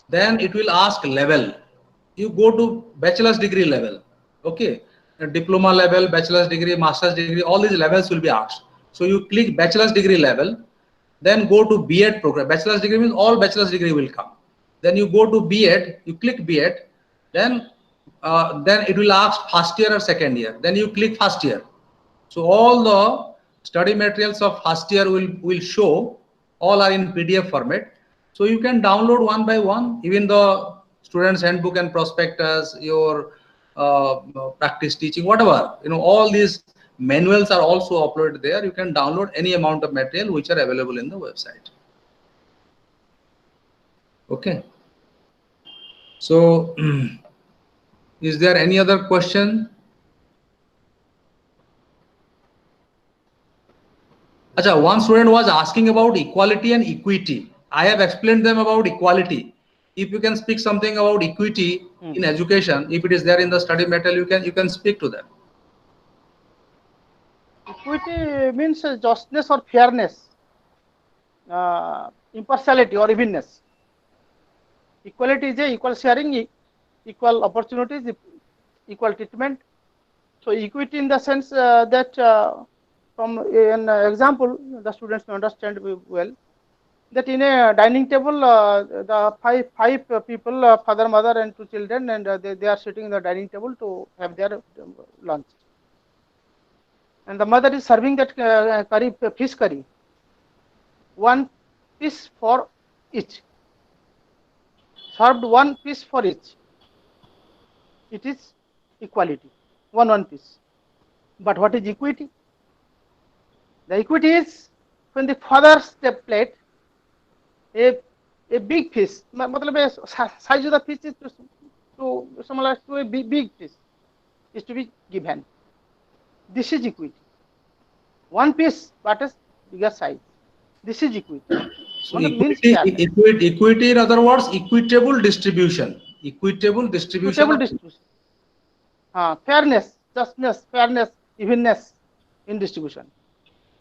then it will ask level. You go to bachelor's degree level. Okay, diploma level, bachelor's degree, master's degree, all these levels will be asked. So you click bachelor's degree level, then go to B.Ed program. Bachelor's degree means all bachelor's degree will come. Then you go to B.Ed, you click B.Ed, then it will ask first year or second year. Then you click first year. So all the study materials of first year will show. All are in PDF format. So you can download one by one, even the student's handbook and prospectus, your practice teaching, whatever, all these manuals are also uploaded there. You can download any amount of material which are available in the website. Okay. So is there any other question? Achha, one student was asking about equality and equity. I have explained them about equality. If you can speak something about equity in education, if it is there in the study material, you can speak to them. Equity means justness or fairness, impartiality or evenness. Equality is equal sharing, equal opportunities, equal treatment. So equity in the sense that from an example, the students may understand well that in a dining table, the five people, father, mother, and two children, and they are sitting in the dining table to have their lunch. And the mother is serving that fish curry, one piece for each, served one piece for each. It is equality, one piece. But what is equity? The equity is when the father's plate, a big fish, size of the fish is to similar to a big fish, is to be given. This is equity. One piece, but a bigger size. This is equity. So equity, in other words, equitable distribution. Equitable distribution. Fairness, justness, fairness, evenness in distribution.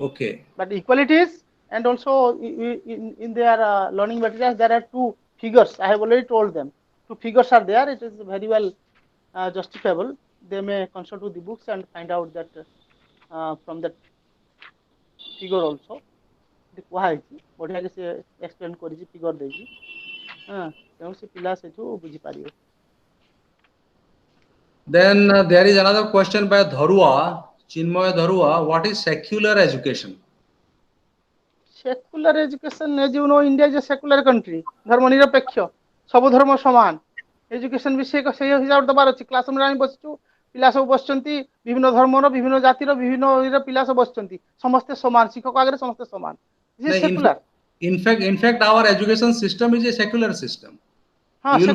Okay. But equality is, and also in their learning materials, there are two figures. I have already told them. Two figures are there. It is very well justifiable. They may consult with the books and find out that from that figure also. ବଢିଆ କି ସେ explain କରିଛି figure ଦେଇଛି ତେଣୁ ସେ ପିଲା ସେଠୁ ବୁଝି ପାରିବେ. Then there is another question by Dharua, Chinmoy Dharua. What is secular education? Secular education, as you know, India is a secular country. धर्म निरपेक्ष, सब धर्म समान. एजुकेशन विषय को सही हिसाब दबार अछि. क्लासरूम रे बसचु, पिला सब बसचंती, विभिन्न धर्मर, विभिन्न जातिर, विभिन्न पिला सब बसचंती. समस्त समान, शिक्षक आगे समस्त समान. This is secular. In fact, our education system is a secular system. You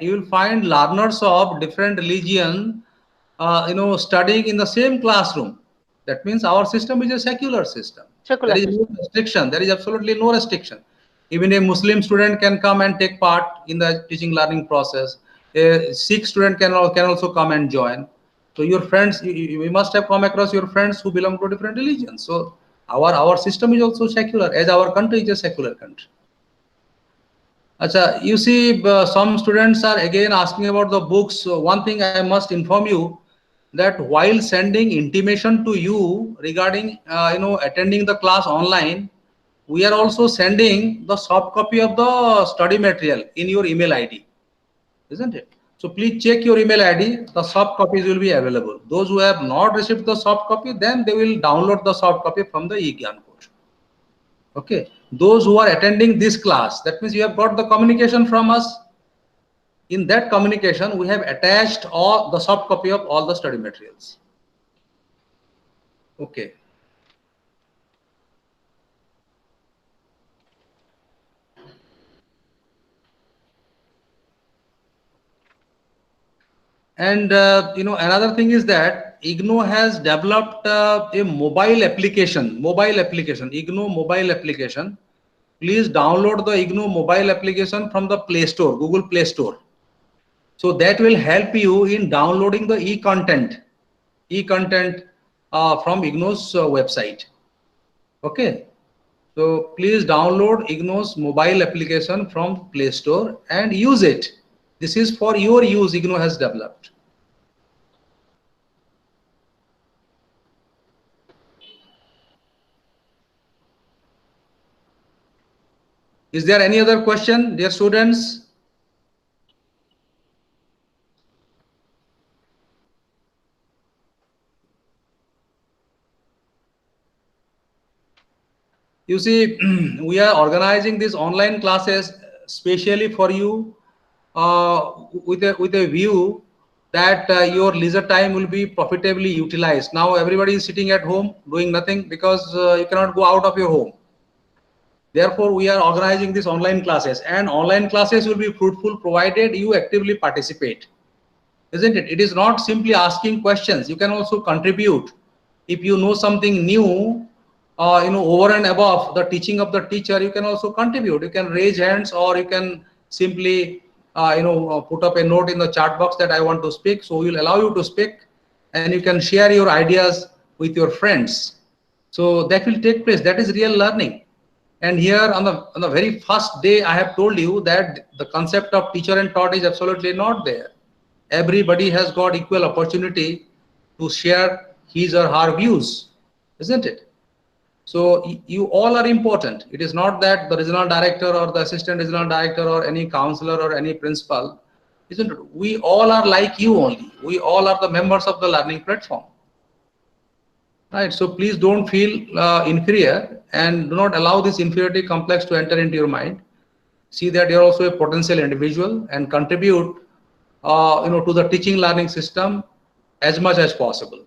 will find learners of different religion, studying in the same classroom. That means our system is a secular system. Secular There is no system. restriction. There is absolutely no restriction. Even a Muslim student can come and take part in the teaching learning process. A Sikh student can also come and join. So your friends, you must have come across your friends who belong to different religions. So our system is also secular, as our country is a secular country. Acha, you see, some students are again asking about the books. So one thing I must inform you, that while sending intimation to you regarding attending the class online, we are also sending the soft copy of the study material in your email ID, isn't it? So please check your email ID. The soft copies will be available. Those who have not received the soft copy, then they will download the soft copy from the eGyan course. Okay. Those who are attending this class, that means you have got the communication from us. In that communication, we have attached all the soft copy of all the study materials. Okay. And another thing is that IGNOU has developed a mobile application. IGNOU mobile application. Please download the IGNOU mobile application from the Play Store, Google Play Store. So that will help you in downloading the e-content from IGNOU's website. Okay. So please download IGNOU's mobile application from Play Store and use it. This is for your use, IGNOU has developed. Is there any other question, dear students? You see, we are organizing these online classes specially for you with a view that your leisure time will be profitably utilized. Now everybody is sitting at home doing nothing because you cannot go out of your home. Therefore, we are organizing these online classes, and online classes will be fruitful provided you actively participate. Isn't it? It is not simply asking questions. You can also contribute. If you know something new, over and above the teaching of the teacher, you can also contribute. You can raise hands, or you can simply, put up a note in the chat box that I want to speak. So we'll allow you to speak, and you can share your ideas with your friends. So that will take place. That is real learning. And here on the very first day, I have told you that the concept of teacher and taught is absolutely not there. Everybody has got equal opportunity to share his or her views, isn't it? So you all are important. It is not that the regional director or the assistant regional director or any counselor or any principal, isn't it? We all are like you only. We all are the members of the learning platform. Right. So please don't feel inferior, and do not allow this inferiority complex to enter into your mind. See that you're also a potential individual and contribute to the teaching learning system as much as possible.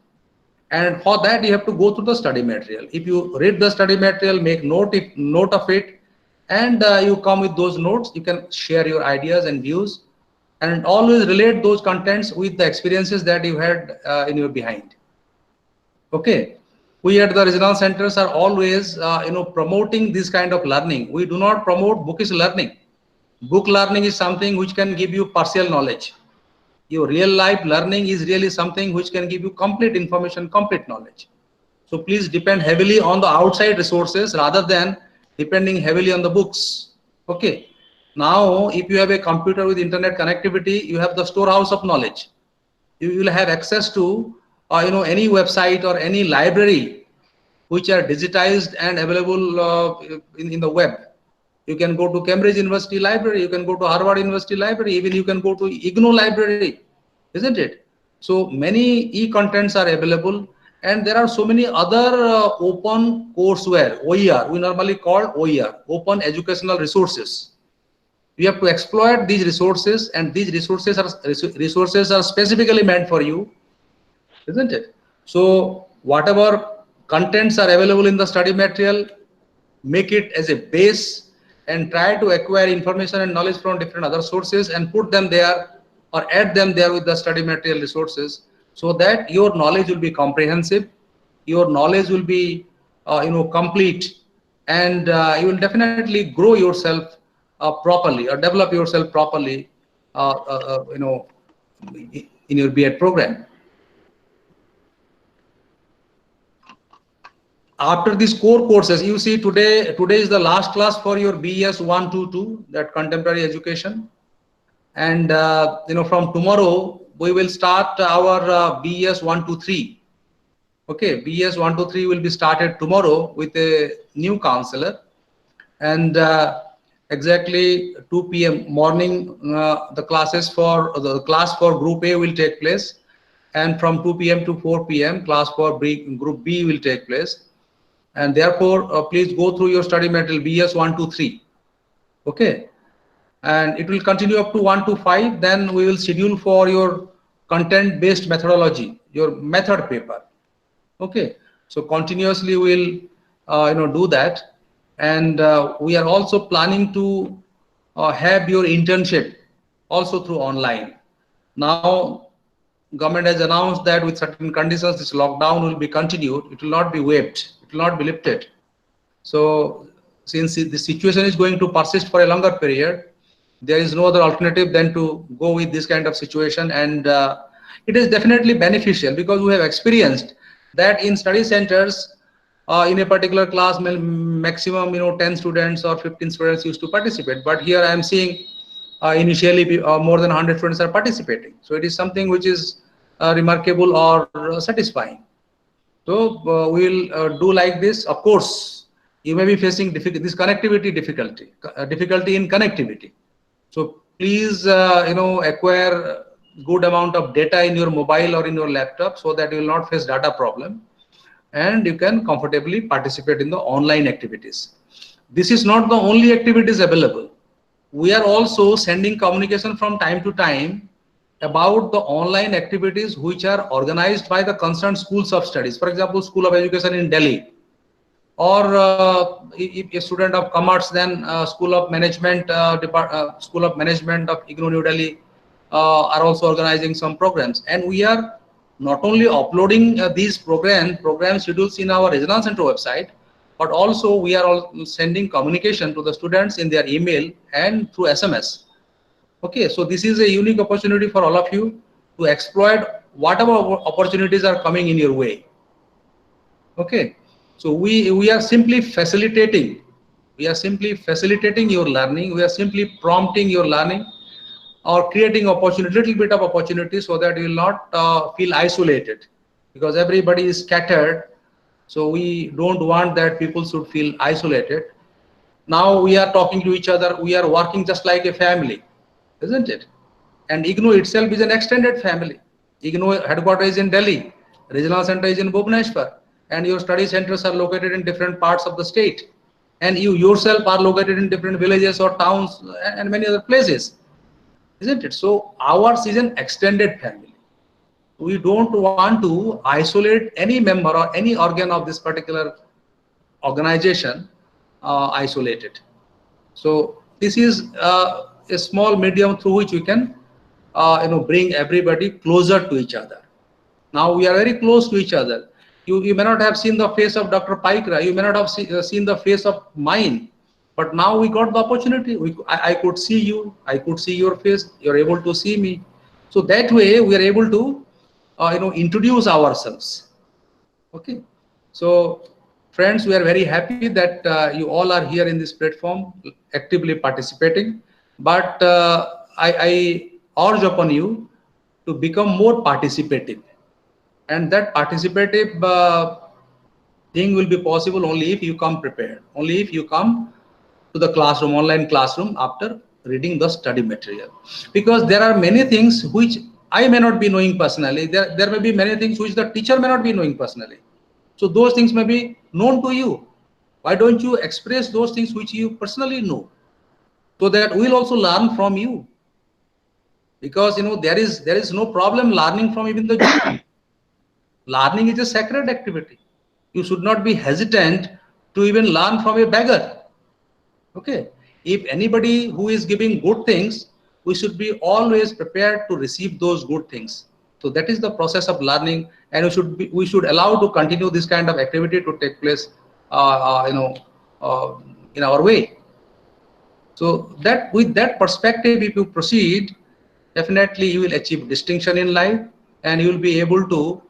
And for that, you have to go through the study material. If you read the study material, make note of it, and you come with those notes, you can share your ideas and views, and always relate those contents with the experiences that you had in your behind. Okay. We at the regional centers are always promoting this kind of learning. We do not promote bookish learning. Book learning is something which can give you partial knowledge. Your real life learning is really something which can give you complete information, complete knowledge. So please depend heavily on the outside resources rather than depending heavily on the books. Okay. Now, if you have a computer with internet connectivity, you have the storehouse of knowledge. You will have access to any website or any library which are digitized and available in the web. You can go to Cambridge University Library, you can go to Harvard University Library, even you can go to IGNOU Library, isn't it? So many e-contents are available, and there are so many other open courseware, OER, we normally call OER, open educational resources. You have to exploit these resources, and these resources are specifically meant for you, isn't it? So whatever contents are available in the study material, make it as a base and try to acquire information and knowledge from different other sources and put them there or add them there with the study material resources, so that your knowledge will be comprehensive your knowledge will be complete, and you will definitely grow yourself properly or develop yourself properly in your B.Ed program. After these core courses, you see today is the last class for your BES-122, that contemporary education. And from tomorrow we will start our BES-123. Okay, BES-123 will be started tomorrow with a new counselor, and exactly 2 p.m. morning the classes for the class for group A will take place, and from 2 p.m. to 4 p.m. class for group B will take place. And therefore please go through your study material BES-123. Okay, and it will continue up to 1 to 5. Then we will schedule for your content based methodology, your method paper. Okay, so continuously we'll do that. And we are also planning to have your internship also through online. Now government has announced that with certain conditions this lockdown will be continued. It will not be waived, it will not be lifted. So since the situation is going to persist for a longer period, there is no other alternative than to go with this kind of situation. And it is definitely beneficial, because we have experienced that in study centers, in a particular class, maximum 10 students or 15 students used to participate. But here I am seeing initially more than 100 students are participating. So it is something which is remarkable or satisfying. So we will do like this. Of course, you may be facing this connectivity difficulty in connectivity. So please, acquire good amount of data in your mobile or in your laptop, so that you will not face data problem, and you can comfortably participate in the online activities. This is not the only activities available. We are also sending communication from time to time about the online activities which are organized by the concerned schools of studies. For example, School of Education in Delhi, or if a student of commerce, then School of Management School of Management of IGNOU New Delhi are also organizing some programs. And we are not only uploading these program schedules in our regional center website, but also we are all sending communication to the students in their email and through SMS. Okay, so this is a unique opportunity for all of you to exploit whatever opportunities are coming in your way. Okay, so we are simply facilitating. We are simply facilitating your learning. We are simply prompting your learning, or creating opportunity, little bit of opportunity, so that you will not feel isolated, because everybody is scattered. So we don't want that people should feel isolated. Now we are talking to each other. We are working just like a family, isn't it? And IGNOU itself is an extended family. IGNOU headquarters is in Delhi, regional center is in Bhubaneswar, and your study centers are located in different parts of the state. And you yourself are located in different villages or towns and many other places, isn't it? So ours is an extended family. We don't want to isolate any member or any organ of this particular organization, isolated. So this is a small medium through which we can bring everybody closer to each other. Now we are very close to each other. You may not have seen the face of Dr. Paikra, you may not have seen the face of mine, but now we got the opportunity. I could see you, I could see your face, you're able to see me. So that way we are able to introduce ourselves. Okay, so friends, we are very happy that you all are here in this platform actively participating. But I urge upon you to become more participative, and that participative thing will be possible only if you come prepared, only if you come to the classroom, online classroom, after reading the study material. Because there are many things which I may not be knowing personally. There may be many things which the teacher may not be knowing personally. So those things may be known to you. Why don't you express those things which you personally know, so that we'll also learn from you? Because there is no problem learning from even the jogi. Learning is a sacred activity. You should not be hesitant to even learn from a beggar. Okay, if anybody who is giving good things, we should be always prepared to receive those good things. So that is the process of learning, and we should allow to continue this kind of activity to take place, in our way. So that with that perspective, if you proceed, definitely you will achieve distinction in life, and you will be able to,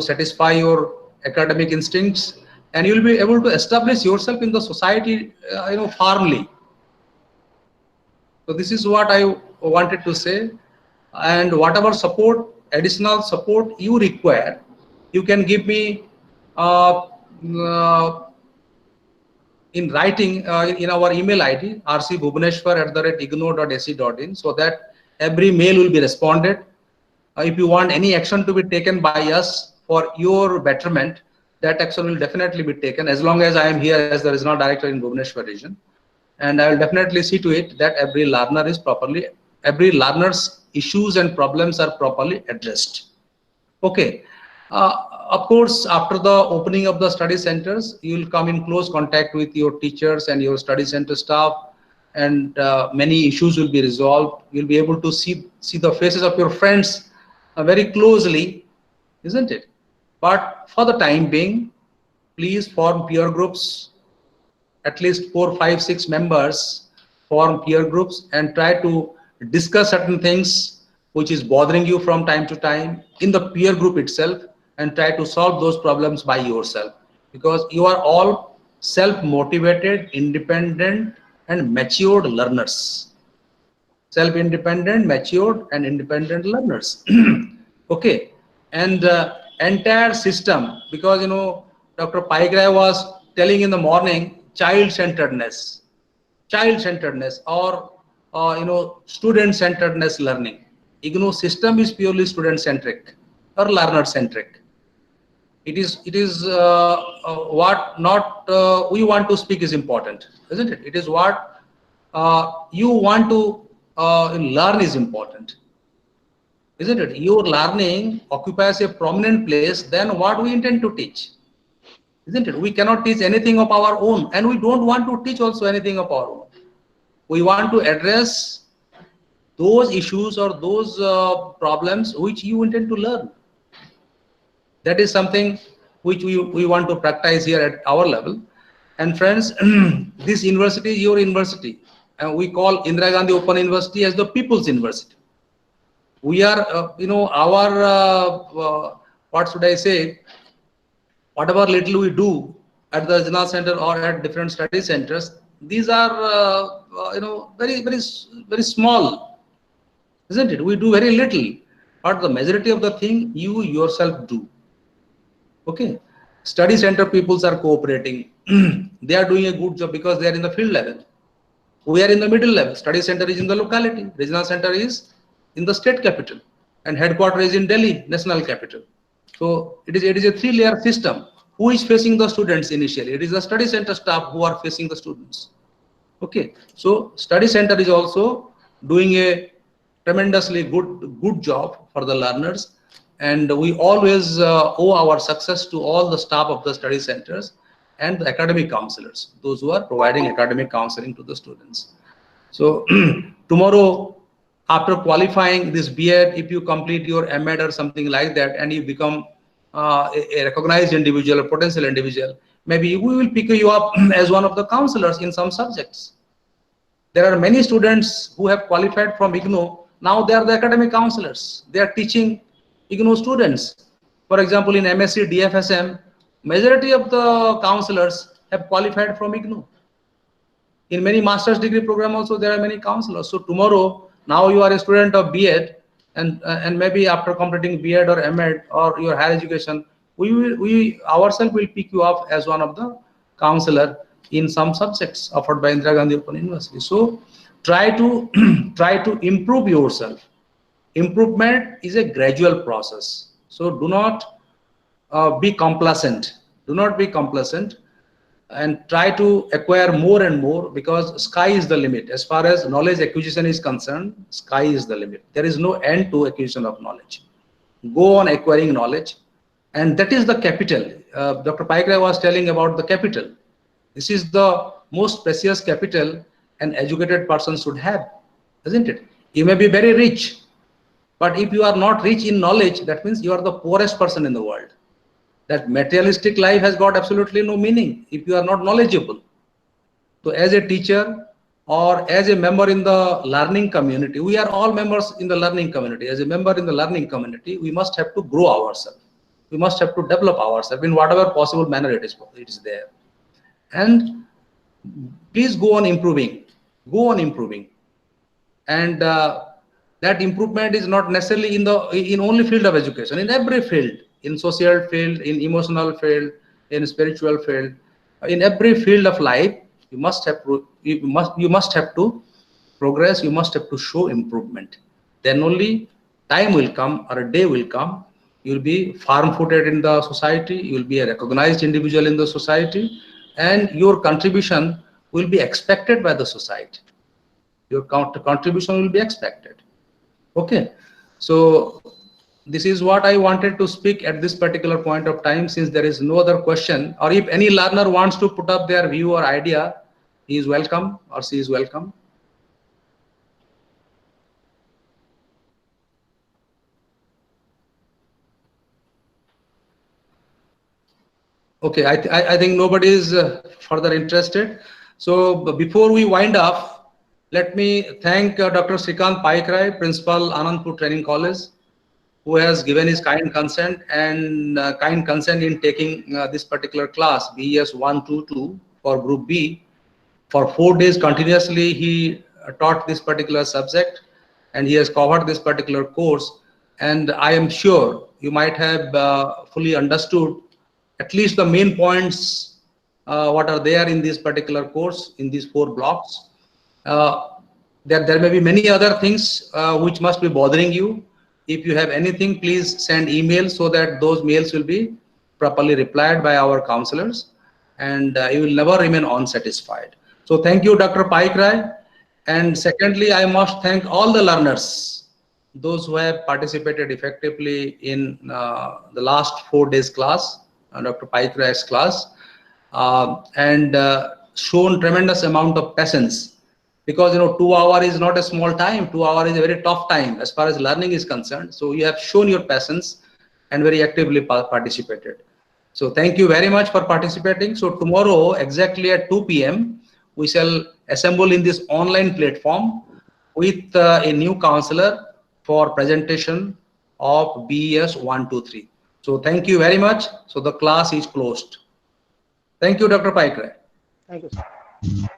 satisfy your academic instincts, and you will be able to establish yourself in the society, firmly. So this is what I wanted to say, and whatever support, additional support you require, you can give me uh, uh, in writing, in our email ID rcbhubaneswar@igno.ac.in, so that every mail will be responded. If you want any action to be taken by us for your betterment, that action will definitely be taken, as long as I am here as the regional director in Bhubaneswar region. And I will definitely see to it that every learner's issues and problems are properly addressed. Okay. Of course, after the opening of the study centers, you will come in close contact with your teachers and your study center staff, and many issues will be resolved. You'll be able to see the faces of your friends very closely, isn't it? But for the time being, please form peer groups. At least 4, 5, 6 members form peer groups and try to discuss certain things which is bothering you from time to time in the peer group itself, and try to solve those problems by yourself, because you are all self-motivated, independent and matured learners. Self-independent, matured and independent learners. Okay. And entire system, because Dr. Paigrai was telling in the morning, child-centeredness, or student-centeredness learning. IGNOU system is purely student-centric or learner-centric. It is what not we want to speak is important, isn't it? It is what you want to learn is important, isn't it? Your learning occupies a prominent place than what we intend to teach, isn't it? We cannot teach anything of our own, and we don't want to teach also anything of our own. We want to address those issues or those problems which you intend to learn. That is something which we want to practice here at our level. And friends, this university is your university, and we call Indira Gandhi Open University as the People's University. We are, our, what should I say, whatever little we do at the regional center or at different study centers, these are, very, very, very small, isn't it? We do very little, but the majority of the thing you yourself do. Okay. Study center peoples are cooperating. They are doing a good job because they are in the field level. We are in the middle level. Study center is in the locality. Regional center is in the state capital, and headquarters is in Delhi, national capital. So it is a 3-layer system. Who is facing the students initially? It is the study center staff who are facing the students. Okay. So study center is also doing a tremendously good job for the learners, and we always owe our success to all the staff of the study centers and the academic counselors, those who are providing academic counseling to the students. So tomorrow, after qualifying this B.Ed, if you complete your M.Ed or something like that, and you become a recognized individual, a potential individual, maybe we will pick you up as one of the counselors in some subjects. There are many students who have qualified from IGNOU. Now they are the academic counselors. They are teaching IGNOU students. For example, in MSc, DFSM, majority of the counselors have qualified from IGNOU. In many master's degree program also, there are many counselors. So tomorrow, now you are a student of B.Ed, and maybe after completing B.Ed or M.Ed or your higher education, we ourselves will pick you up as one of the counselor in some subjects offered by Indira Gandhi Open University. So try to improve yourself. Improvement is a gradual process. So do not be complacent. Do not be complacent, and try to acquire more and more, because sky is the limit. As far as knowledge acquisition is concerned, sky is the limit. There is no end to acquisition of knowledge. Go on acquiring knowledge, and that is the capital. Dr. Paikra was telling about the capital. This is the most precious capital an educated person should have, isn't it? You may be very rich, But if you are not rich in knowledge, that means you are the poorest person in the world. That materialistic life has got absolutely no meaning if you are not knowledgeable. So as a teacher or as a member in the learning community, we are all members in the learning community. As a member in the learning community, we must have to grow ourselves. We must have to develop ourselves in whatever possible manner it is there. And please go on improving. Go on improving. And that improvement is not necessarily in only field of education. In every field, in social field, in emotional field, in spiritual field, in every field of life, you must have to progress. You must have to show improvement. Then only time will come, or a day will come. You will be firm-footed in the society. You will be a recognized individual in the society, and your contribution will be expected by the society. Your contribution will be expected. Okay, so this is what I wanted to speak at this particular point of time. Since there is no other question, or if any learner wants to put up their view or idea, he is welcome or she is welcome. Okay, I think nobody is further interested. So before we wind up, let me thank Dr. Srikant Paikrai, Principal, Anandpur Training College, who has given his kind consent in taking this particular class, BES-122 for Group B. For 4 days continuously, he taught this particular subject, and he has covered this particular course. And I am sure you might have fully understood at least the main points what are there in this particular course, in these 4 blocks. There may be many other things which must be bothering you. If you have anything, please send email so that those mails will be properly replied by our counselors, and you will never remain unsatisfied. So thank you, Dr. Paikrai. And secondly, I must thank all the learners, those who have participated effectively in the last 4 days class, Dr. Paikrai's class, and shown tremendous amount of patience. Because 2 hours is not a small time. 2 hours is a very tough time as far as learning is concerned. So you have shown your patience and very actively participated. So thank you very much for participating. So tomorrow exactly at 2 p.m. we shall assemble in this online platform with a new counselor for presentation of BES-123. So thank you very much. So the class is closed. Thank you, Dr. Paikrai. Thank you, sir.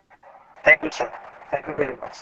Thank you, sir. Thank you very much.